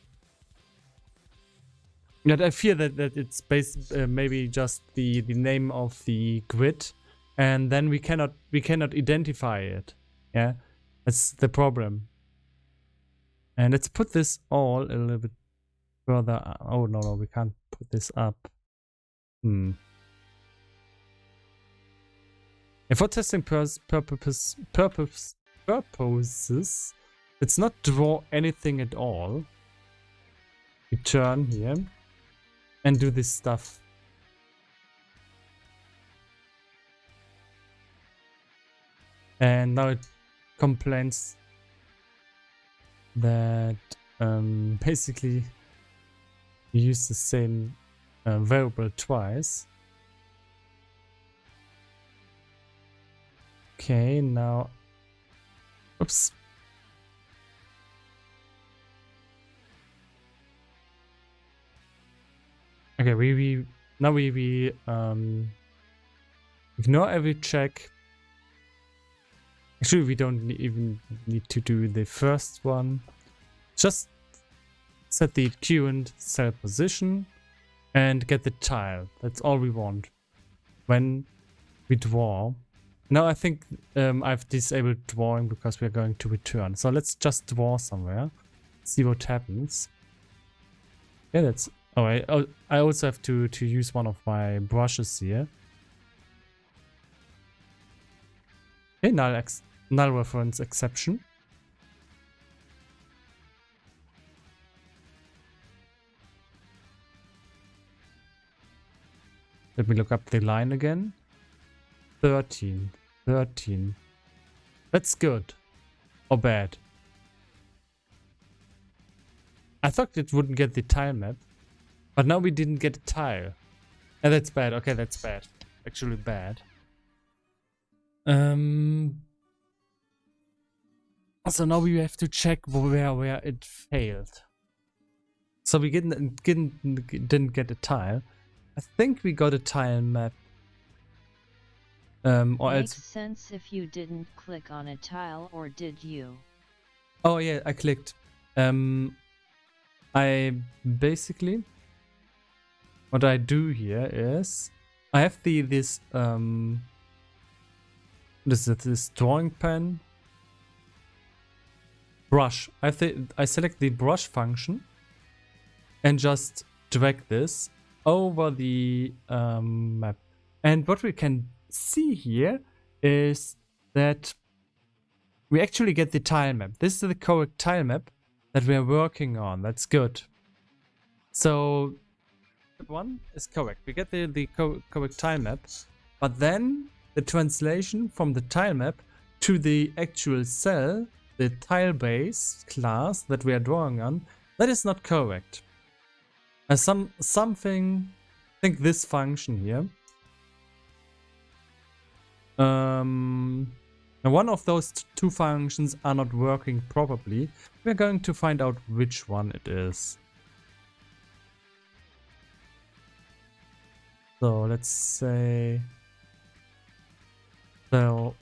But I fear that it's based maybe just the name of the grid, and then we cannot identify it. Yeah, that's the problem. And let's put this all a little bit further. Oh no, we can't put this up. And for testing purposes, let's not draw anything at all. We turn here and do this stuff. And now it complains that basically you use the same variable twice. Okay, now, oops. Okay, we ignore every check. Actually, we don't even need to do the first one. Just set the current cell position and get the tile. That's all we want when we draw. Now I think I've disabled drawing because we're going to return. So let's just draw somewhere. See what happens. Yeah, that's... Oh, I also have to use one of my brushes here. Okay, null reference exception. Let me look up the line again. 13. That's good. Or bad. I thought it wouldn't get the tile map. But now we didn't get a tile. And that's bad. Okay, that's bad. Actually bad. So now we have to check where it failed. So we didn't get a tile. I think we got a tile map. Or Makes else... sense if you didn't click on a tile, or did you? Oh yeah, I clicked. I basically, what I do here is I have this drawing pen brush. I select the brush function and just drag this over the map. And what we can see here is that we actually get the tile map. This is the correct tile map that we are working on. That's good. So step 1 is correct. We get the correct tile map, but then the translation from the tile map to the actual cell, the tile base class that we are drawing on, that is not correct. Something, I think this function here. Now one of those two functions are not working properly. We're going to find out which one it is. So let's say cell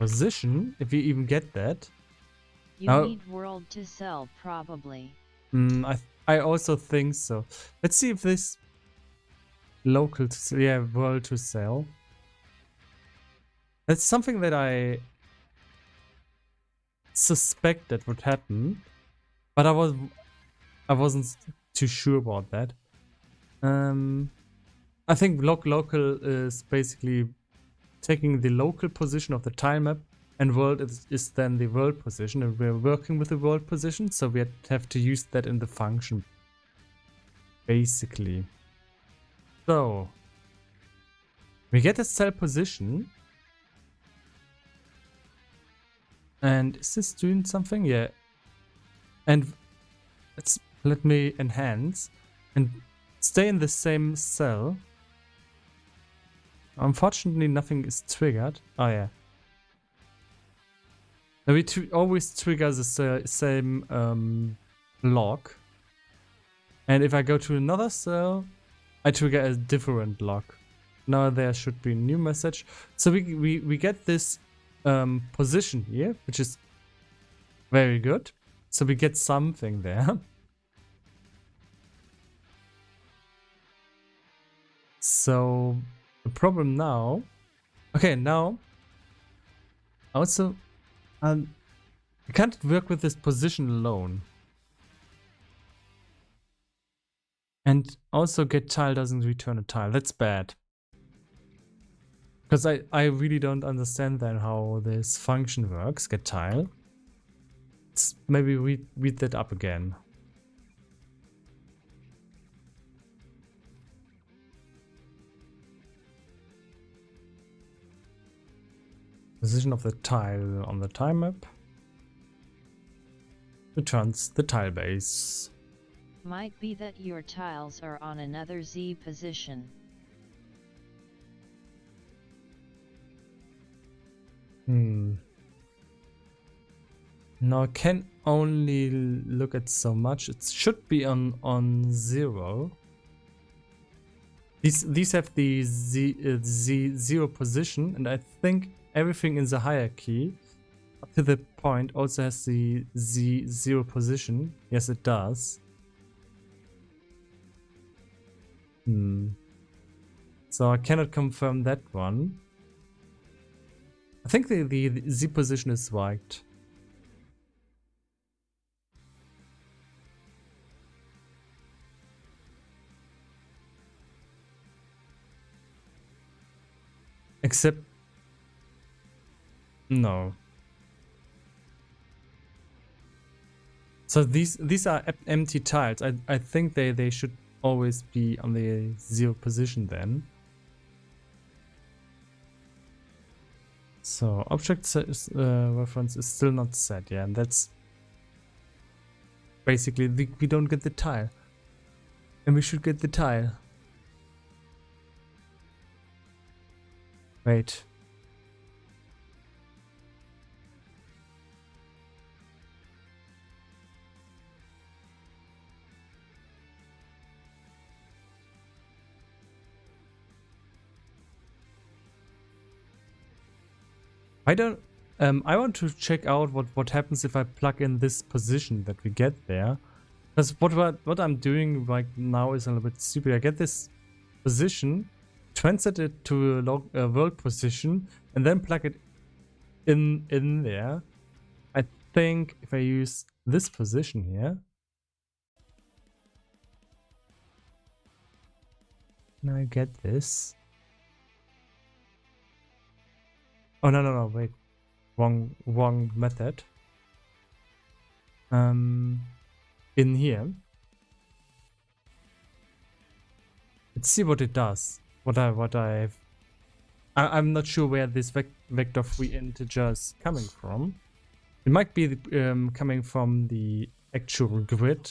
position, if you even get that. You need world to cell, probably. I also think so. Let's see if this local to, yeah, world to cell. That's something that I suspected would happen, but I wasn't too sure about that. I think local is basically taking the local position of the tile map, and world is then the world position, and we're working with the world position, so we have to use that in the function, basically. So we get a cell position, and is this doing something? Yeah. And let me enhance and stay in the same cell. Unfortunately, nothing is triggered. Oh yeah. Now we always trigger the same lock. And if I go to another cell, I trigger a different lock. Now there should be a new message. So we get this position here, which is very good. So we get something there. So the problem now, okay, now also I can't work with this position alone. And also get tile doesn't return a tile. That's bad. Because I really don't understand then how this function works, get tile. Let's maybe read that up again. Position of the tile on the tile map returns the tile base. Might be that your tiles are on another Z position. Now I can only look at so much. It should be on 0. These have the Z 0 position, and I think everything in the hierarchy up to the point also has the Z 0 position. Yes, it does. So I cannot confirm that one. I think the Z position is right. Except no. So these are empty tiles. I think they should always be on the 0 position then. So object reference is still not set, yeah, and that's basically we don't get the tile, and we should get the tile. Wait. I want to check out what happens if I plug in this position that we get there. Because what I'm doing right now is a little bit stupid. I get this position, translate it to a world position, and then plug it in there. I think if I use this position here, now I get this. Oh no, wait, wrong method. In here, let's see what it does. I'm not sure where this vector free integer is coming from. It might be coming from the actual grid.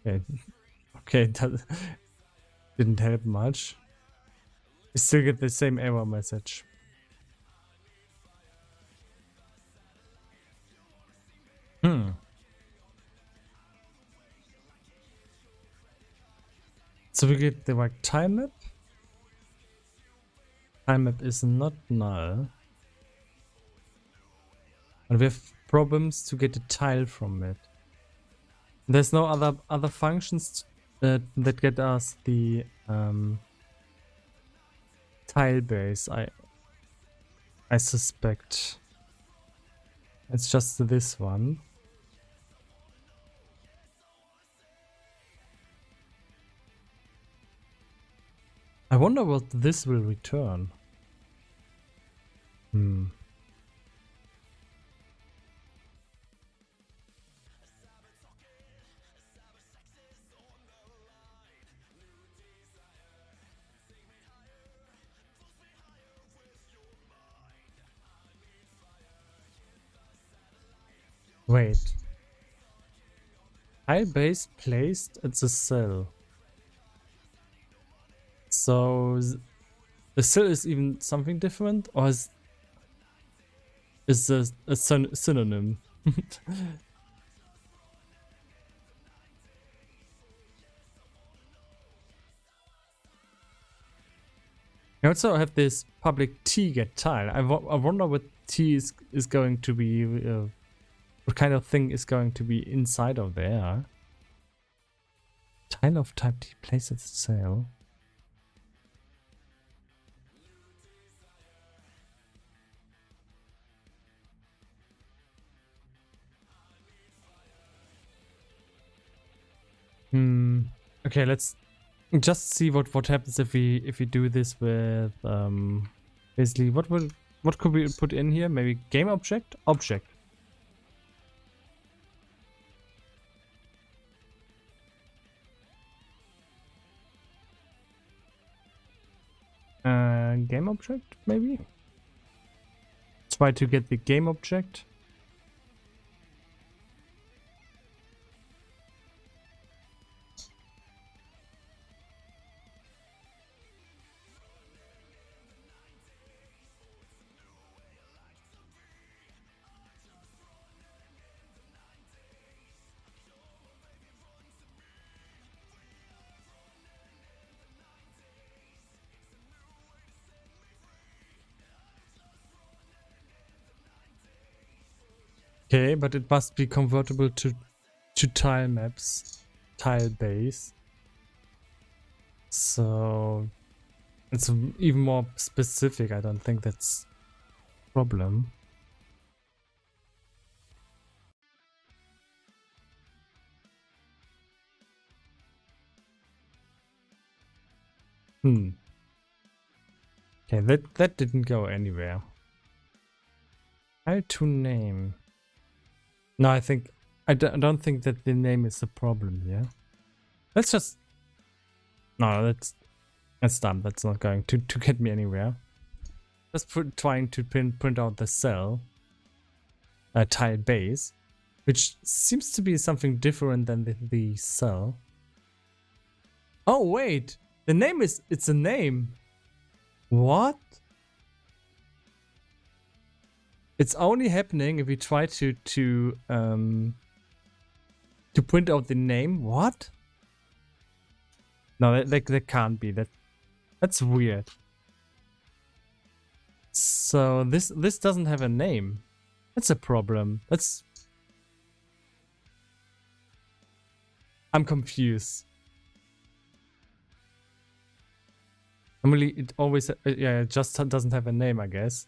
Okay, that didn't help much. We still get the same error message. So we get the right time map. Time map is not null. And we have problems to get a tile from it. There's no other functions that get us the tile base. I suspect it's just this one. I wonder what this will return. Wait. Tile base placed at the cell. So the cell is even something different, or is this a synonym? I also have this public T get tile. I wonder what T is going to be, what kind of thing is going to be inside of there. Tile of type T placed at the cell. Okay, let's just see what happens if we do this with basically what could we put in here? Maybe game object? Object. Game object, maybe? Try to get the game object. Okay, but it must be convertible to tile maps, tile base. So it's even more specific. I don't think that's a problem. Okay, that didn't go anywhere. How to name? No, I don't think that the name is the problem here. Let's just... No, that's dumb. That's not going to get me anywhere. Just trying to print out the cell. Tile base. Which seems to be something different than the cell. Oh, wait! The name is... It's a name! What? It's only happening if we try to print out the name. What? No, that can't be. That's weird. So this doesn't have a name. That's a problem. I'm confused. Normally it always it just doesn't have a name, I guess.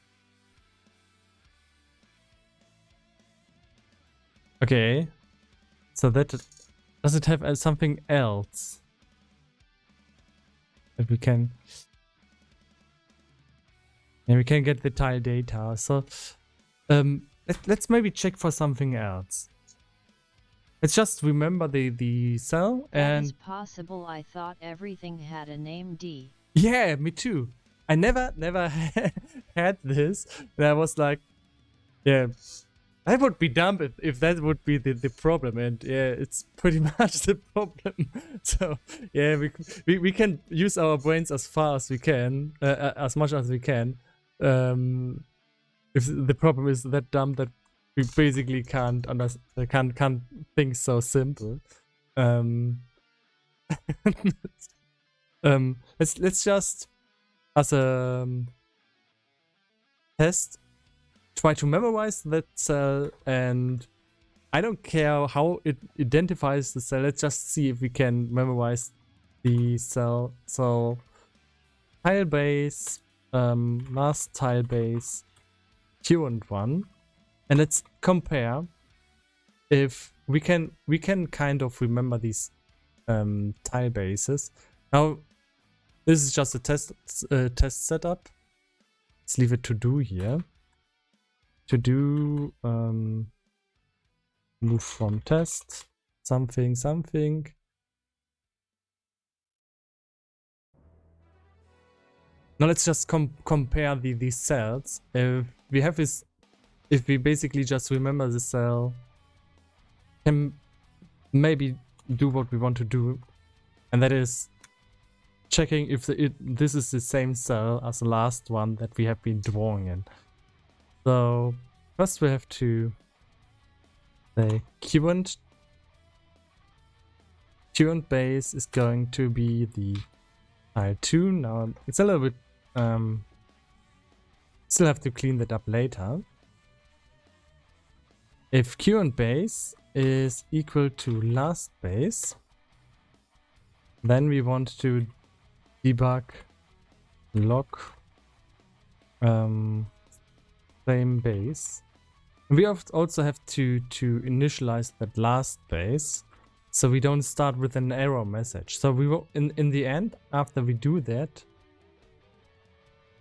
Okay. So that does it have something else that we can? Yeah, we can get the tile data. So let's maybe check for something else. Let's just remember the cell That and is possible. I thought everything had a name D. yeah, me too. I never had this. And I was like, yeah, that would be dumb if that would be the problem. And yeah, it's pretty much the problem. So yeah, we can use our brains as far as we can, as much as we can. If the problem is that dumb that we basically can't think so simple. Let's just as a test try to memorize that cell, and I don't care how it identifies the cell. Let's just see if we can memorize the cell. So tile base, last tile base, current one, and let's compare if we can kind of remember these tile bases. Now this is just a test setup. Let's leave it to do here. To do move from test something. Now let's just compare these cells. If we have this, if we basically just remember the cell, can maybe do what we want to do, and that is checking if this is the same cell as the last one that we have been drawing in. So first we have to say current base is going to be the tile 2. Now it's a little bit still have to clean that up later. If current base is equal to last base, then we want to debug log same base. We also have to initialize that last base, so we don't start with an error message. So we will in the end, after we do that,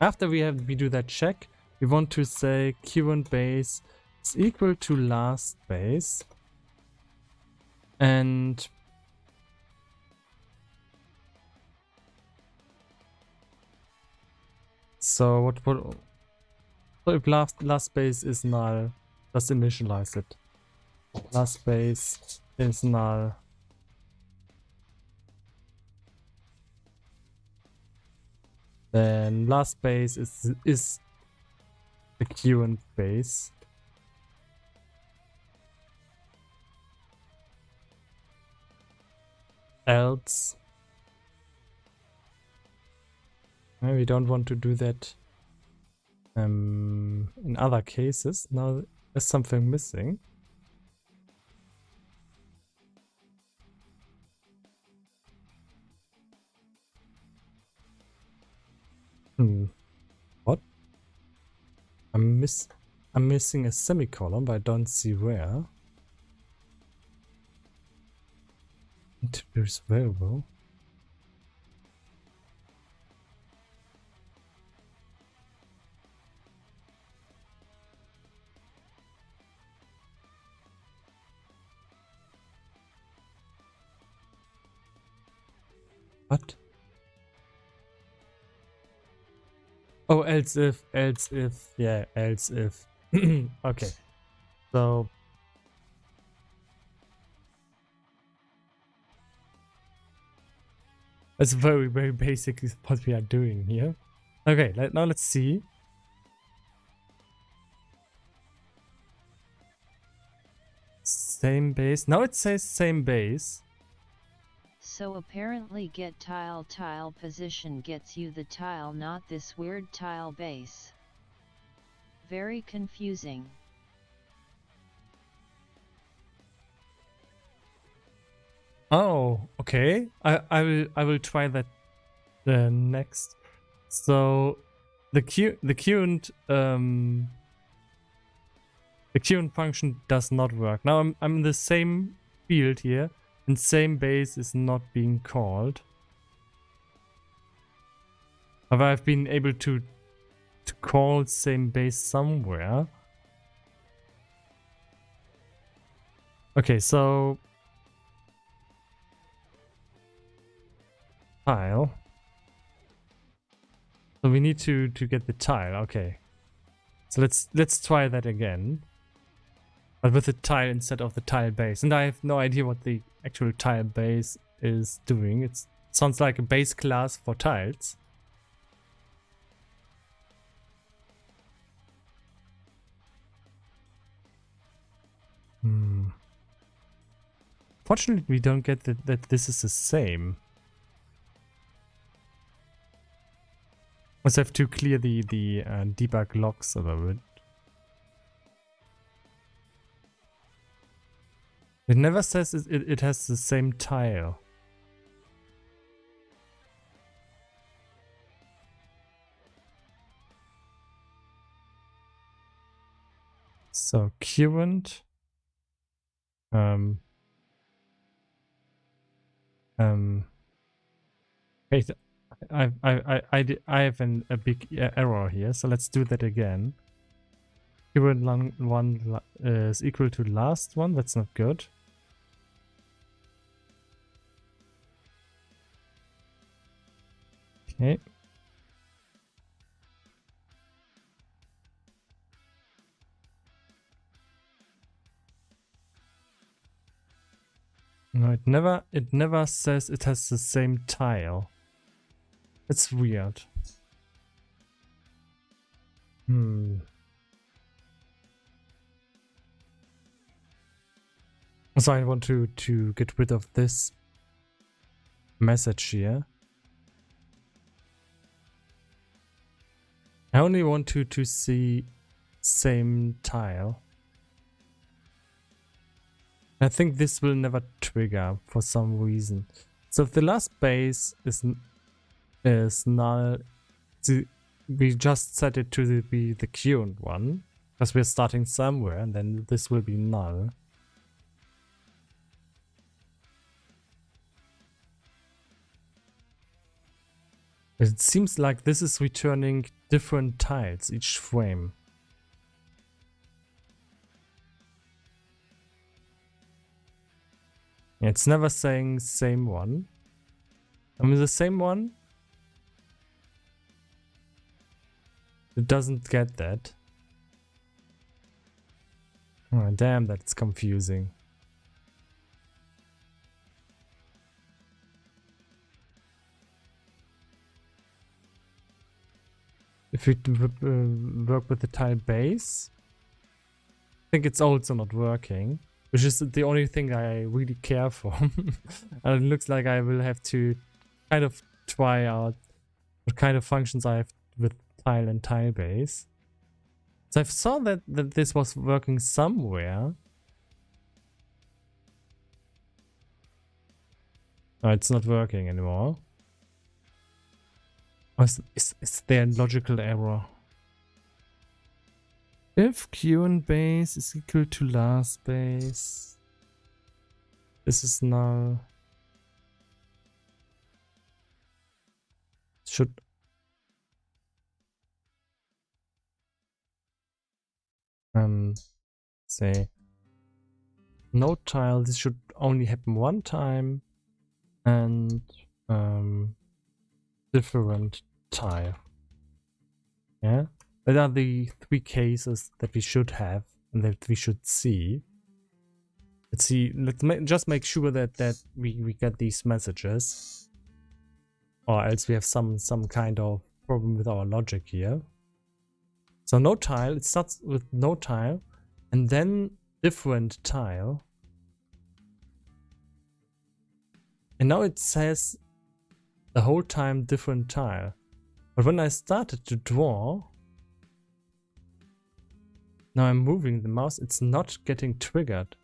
after we do that check, we want to say current base is equal to last base, and so so if last base is null, just initialize it. Last base is null. Then last base is the current base. Else, we don't want to do that in other cases. Now there's something missing. What? I'm missing a semicolon, but I don't see where. Introduce variable. What? Oh, else if, yeah, else if. Okay. So it's very, very basic what we are doing here. Okay, now let's see. Same base. Now it says same base. So apparently get tile position gets you the tile, not this weird tile base. Very confusing. Oh, okay. I will try that next. So the current The queuing function does not work. Now I'm in the same field here, and same base is not being called. However, I've been able to call same base somewhere. Okay, so tile. So we need to get the tile. Okay. So let's try that again. But with the tile instead of the tile base. And I have no idea what the actual tile base is doing. It sounds like a base class for tiles. Fortunately, we don't get that this is the same. Must have to clear the debug logs a little bit. It never says it has the same tile. So current wait, I have a big error here, so let's do that again. Current one is equal to last one. That's not good. Okay. No, it never says it has the same tile. It's weird. So I want to get rid of this message here. I only want to see same tile. I think this will never trigger for some reason. So if the last base is null, we just set it to be the current one, because we're starting somewhere, and then this will be null. It seems like this is returning different tiles each frame. It's never saying same one. I mean, the same one. It doesn't get that. Oh, damn, that's confusing. If we work with the tile base, I think it's also not working. Which is the only thing I really care for. And it looks like I will have to kind of try out what kind of functions I have with tile and tile base. So I saw that this was working somewhere. No, it's not working anymore. Or is there a logical error? If current base is equal to last base, this is null. Should say no tile. This should only happen one time, and different tile. Yeah. That are the 3 cases that we should have and that we should see. Let's see. Let's just make sure that we get these messages, or else we have some kind of problem with our logic here. So no tile. It starts with no tile, and then different tile, and now it says the whole time different tile. But when I started to draw. Now I'm moving the mouse, it's not getting triggered.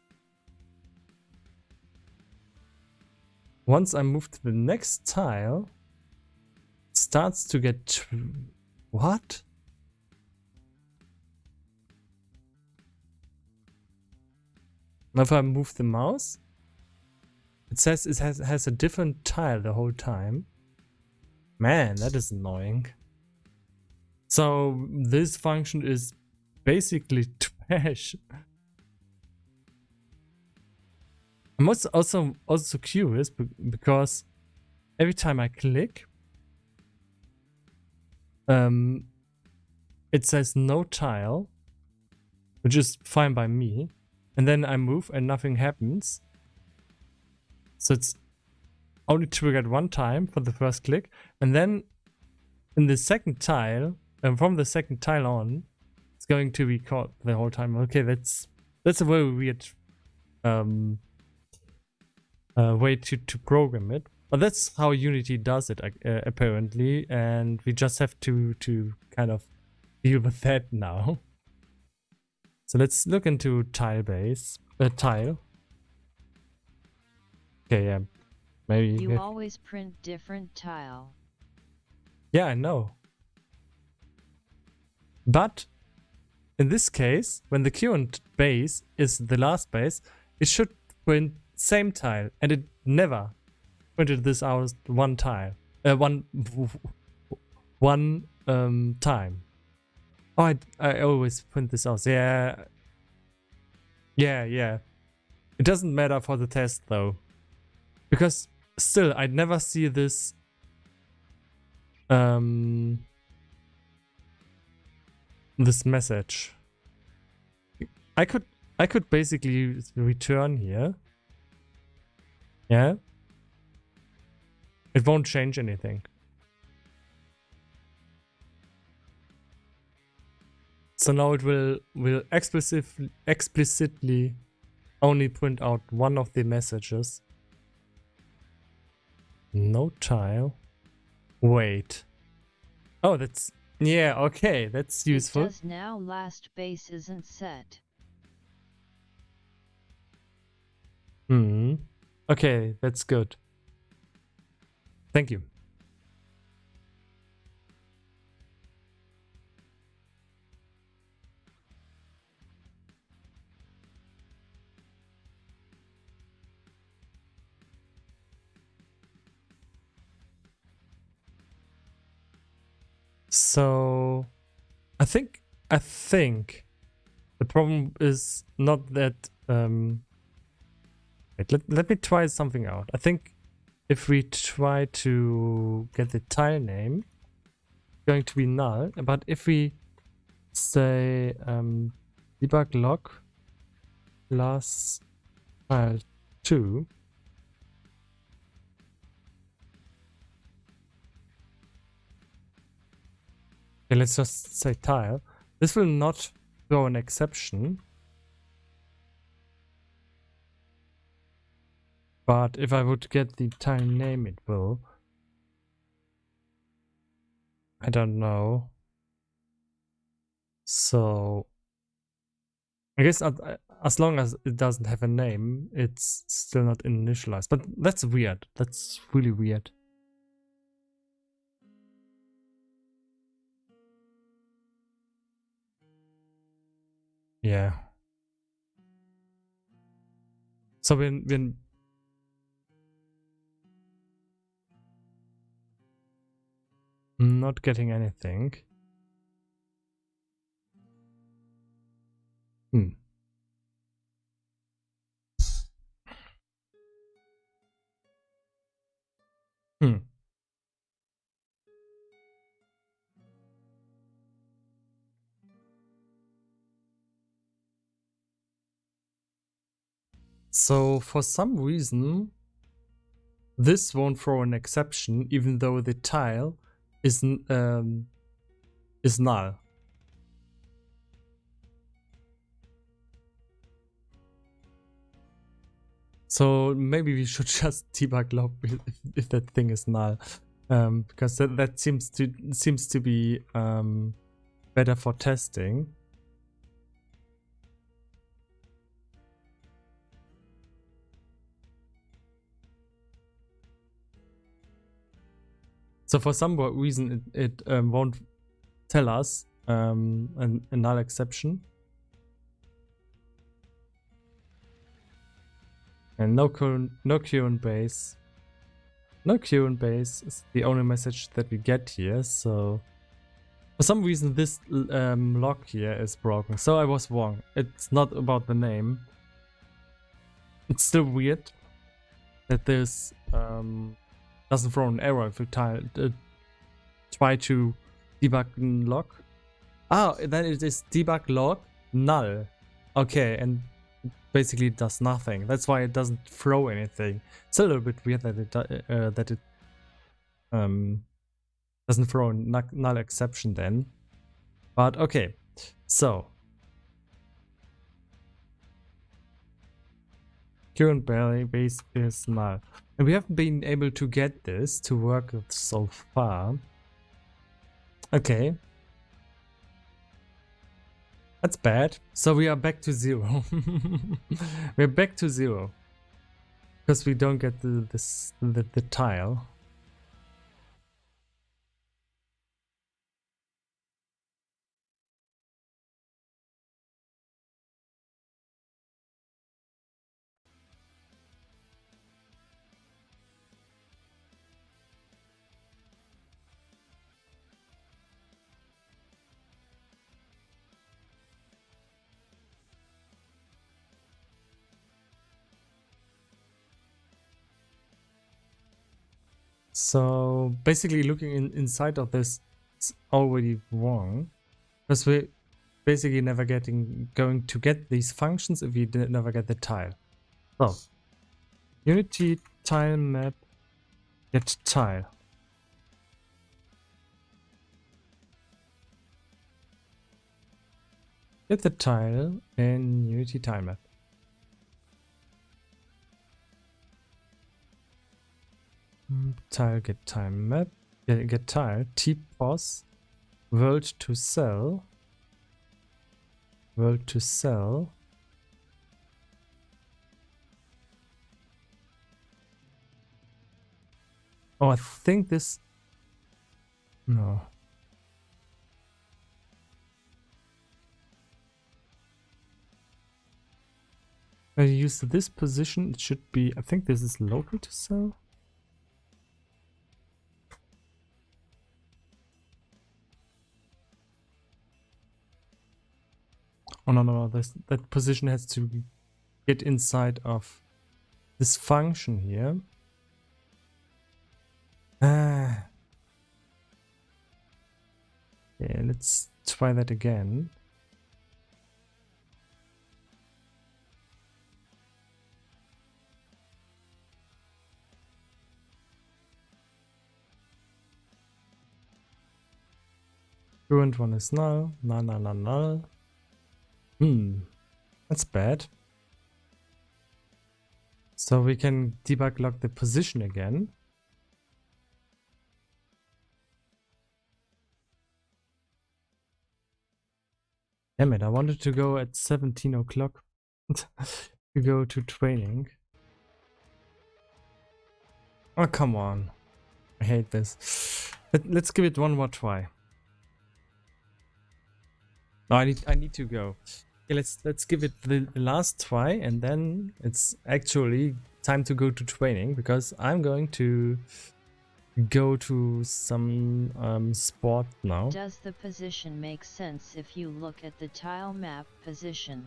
Once I move to the next tile, it starts to get... What? Now if I move the mouse, it says it has a different tile the whole time. Man, that is annoying. So this function is basically trash. I'm also curious because every time I click, it says no tile, which is fine by me, and then I move and nothing happens. So it's only triggered one time for the first click, and then in the second tile, and from the second tile on, it's going to be caught the whole time. Okay, that's a very weird way to program it, but that's how Unity does it apparently, and we just have to kind of deal with that now. So let's look into tile. Okay, yeah, maybe. You always print different tile. Yeah, I know. But in this case, when the current base is the last base, it should print same tile, and it never printed this out one tile. One time. Oh, I always print this out. Yeah. It doesn't matter for the test though, because still I'd never see this this message. I could basically return here. Yeah. It won't change anything. So now it will explicitly only print out one of the messages. No tile. Wait. Oh, that's... Yeah, okay, that's useful. It does now. Last base isn't set. Okay, that's good. Thank you. So I think the problem is not that wait, let me try something out. I think if we try to get the tile name, it's going to be null, but if we say debug log plus tile 2, okay, let's just say tile. This will not throw an exception. But if I would get the tile name, it will. I don't know. So I guess as long as it doesn't have a name, it's still not initialized. But that's weird. That's really weird. Yeah. So when not getting anything. So for some reason, this won't throw an exception, even though the tile is null. So maybe we should just debug log if that thing is null, because that seems to be better for testing. So for some reason it won't tell us a null exception. And no current base. No current base is the only message that we get here, so for some reason this log here is broken. So I was wrong. It's not about the name. It's still weird that this doesn't throw an error if you try to debug log. Ah, then it is debug log null. Okay, and basically it does nothing. That's why it doesn't throw anything. It's a little bit weird that it doesn't throw a null exception then. But okay, so current base is null, and we haven't been able to get this to work so far. Okay. That's bad. So we are back to 0. We're back to 0. Because we don't get the tile. So basically looking inside of this is already wrong, because we're basically never going to get these functions if we never get the tile. So Unity tile map get tile. Get the tile in Unity tile map. Tile get tile map, get tile, tpos, world to cell, world to cell. Oh, I think this, no. When you use this position, it should be, I think this is local to cell. Oh no, that position has to get inside of this function here. Yeah, let's try that again. Current one is null, null. That's bad. So we can debug log the position again. Damn it, I wanted to go at 17 o'clock to go to training. Oh, come on. I hate this. Let's give it one more try. No, I need to go. Okay, let's give it the last try, and then it's actually time to go to training, because I'm going to go to some sport now. Does the position make sense if you look at the tile map position?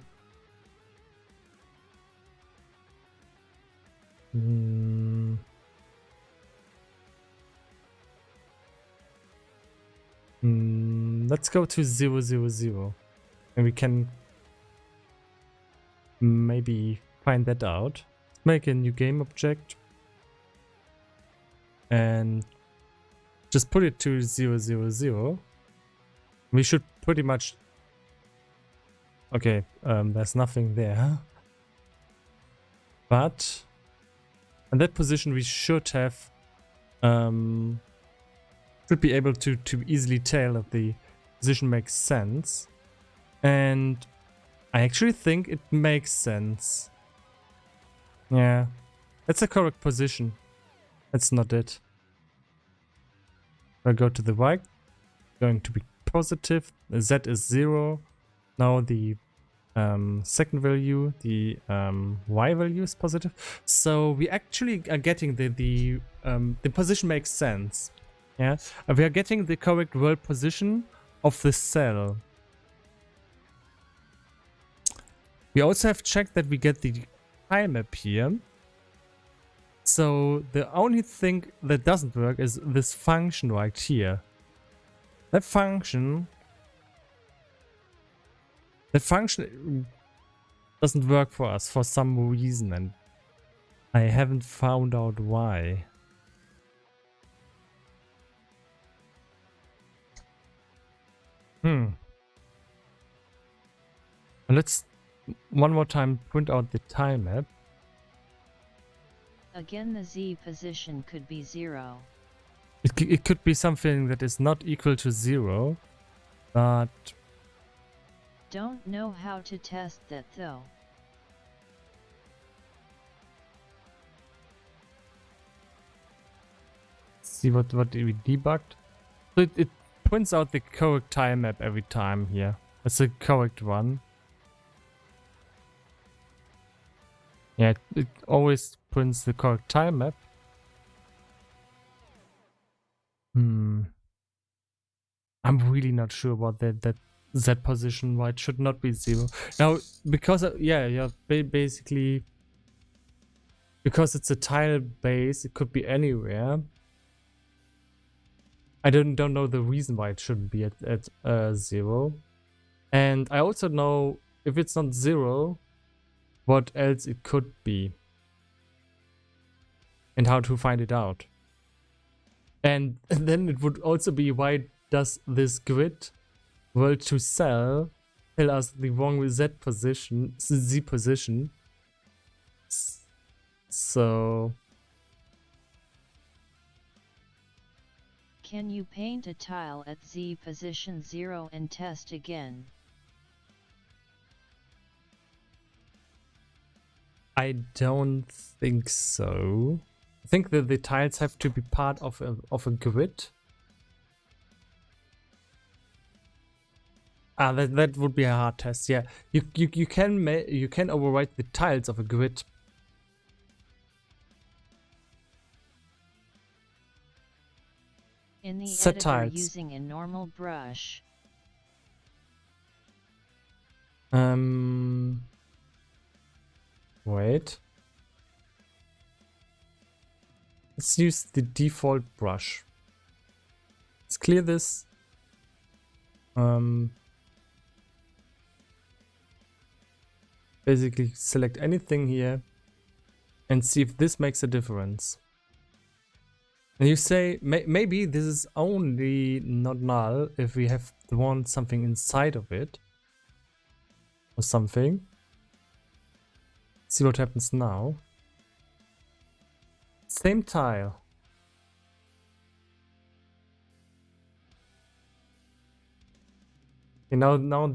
Let's go to 0, 0, 0, and we can maybe find that out. Let's make a new game object and just put it to 0, 0, 0. We should pretty much, okay, there's nothing there, but in that position we should have should be able to easily tell if the position makes sense. And I actually think it makes sense. Yeah, that's the correct position. That's not it. I'll go to the right, going to be positive. Z is 0. Now the second value, the y value is positive. So we actually are getting the position makes sense. Yeah, we are getting the correct world position of the cell. We also have checked that we get the tile map here. So the only thing that doesn't work is this function right here. That function doesn't work for us for some reason, and I haven't found out why. Let's one more time print out the tile map. Again, the Z position could be 0. It could be something that is not equal to 0, but Don't know how to test that though. see what we debugged. So it prints out the correct tile map every time here. That's the correct one. Yeah, it always prints the correct tile map. I'm really not sure about that Z position, why it should not be 0. Now, because basically, because it's a tile base, it could be anywhere. I don't know the reason why it shouldn't be at 0. And I also know if it's not 0, what else it could be. And how to find it out. And then it would also be, why does this grid world to cell tell us the wrong Z position? So Can you paint a tile at Z position 0 and test again? I don't think so. I think that the tiles have to be part of a grid. That would be a hard test. Yeah, you can overwrite the tiles of a grid. In the Set editor tiles. using a normal brush. Wait. Let's use the default brush. Let's clear this. Basically select anything here and see if this makes a difference. And you say maybe this is only not null if we have drawn something inside of it or something. See what happens now. Same tile. And now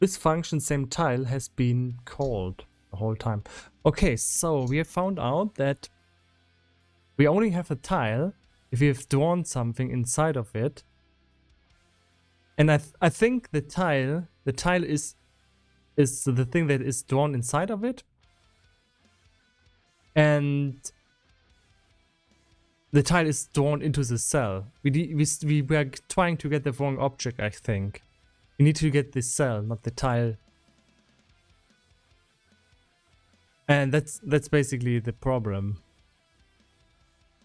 this function same tile has been called the whole time. Okay, so we have found out that we only have a tile if we have drawn something inside of it. And I think the tile is the thing that is drawn inside of it. And the tile is drawn into the cell. We were trying to get the wrong object, I think. We need to get the cell, not the tile. And that's basically the problem.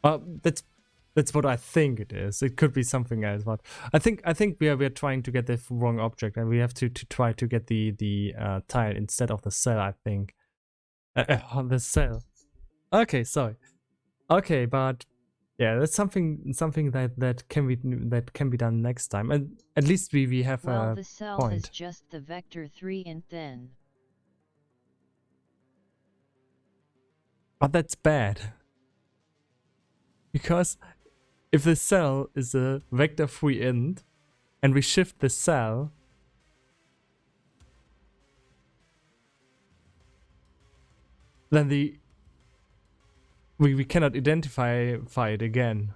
That's what I think it is. It could be something else, but I think we are trying to get the wrong object, and we have to try to get the tile instead of the cell. I think the cell. Okay, sorry. Okay, but yeah, that's something that can be done next time, and at least we have Well, a the cell point. is just the vector 3 int then. But that's bad. Because if the cell is a vector 3 int and we shift the cell, then we cannot identify it again.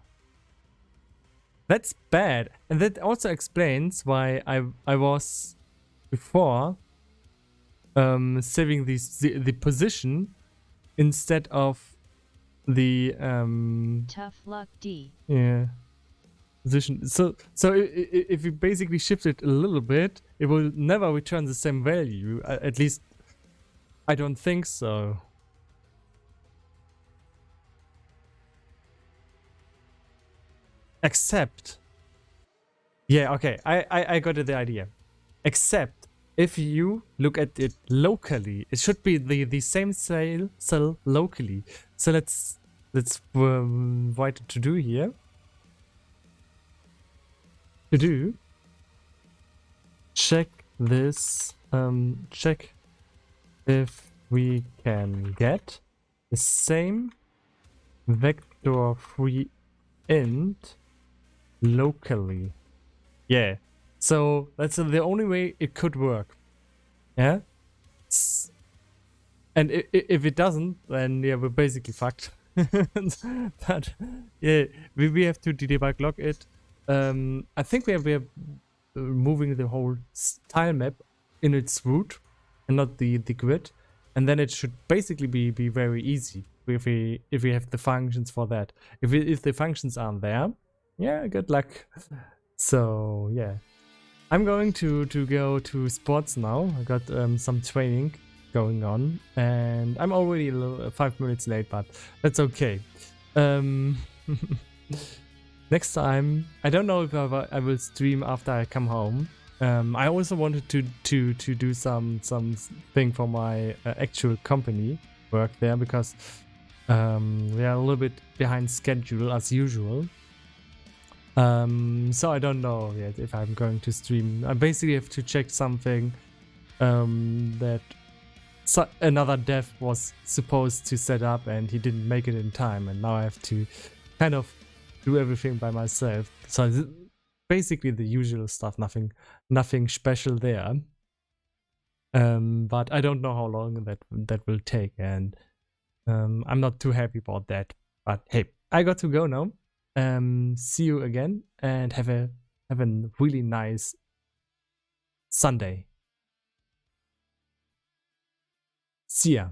That's bad. And that also explains why I was before saving the position instead of the Tough luck D. yeah position. So if you basically shift it a little bit, it will never return the same value. At least I don't think so. Except, yeah, okay, I got the idea. Except if you look at it locally, it should be the same cell locally. So let's write it to do here. To do. Check this. Check if we can get the same vector free int locally. Yeah. So that's the only way it could work. Yeah. And if it doesn't, then yeah, we're basically fucked. But yeah, we have to debug log it. I think we're moving the whole tile map in its root and not the grid, and then it should basically be very easy if we have the functions for that. If the functions aren't there, yeah, good luck. So yeah, I'm going to go to sports now. I got some training going on, and I'm already 5 minutes late, but that's okay. Next time, I don't know if I will stream after I come home. I also wanted to do some thing for my actual company work there, because we are a little bit behind schedule as usual. So I don't know yet if I'm going to stream. I basically have to check something that another dev was supposed to set up, and he didn't make it in time, and now I have to kind of do everything by myself. So basically the usual stuff, nothing special there. But I don't know how long that will take, and I'm not too happy about that. But hey, I got to go now. See you again, and have a really nice Sunday. See ya.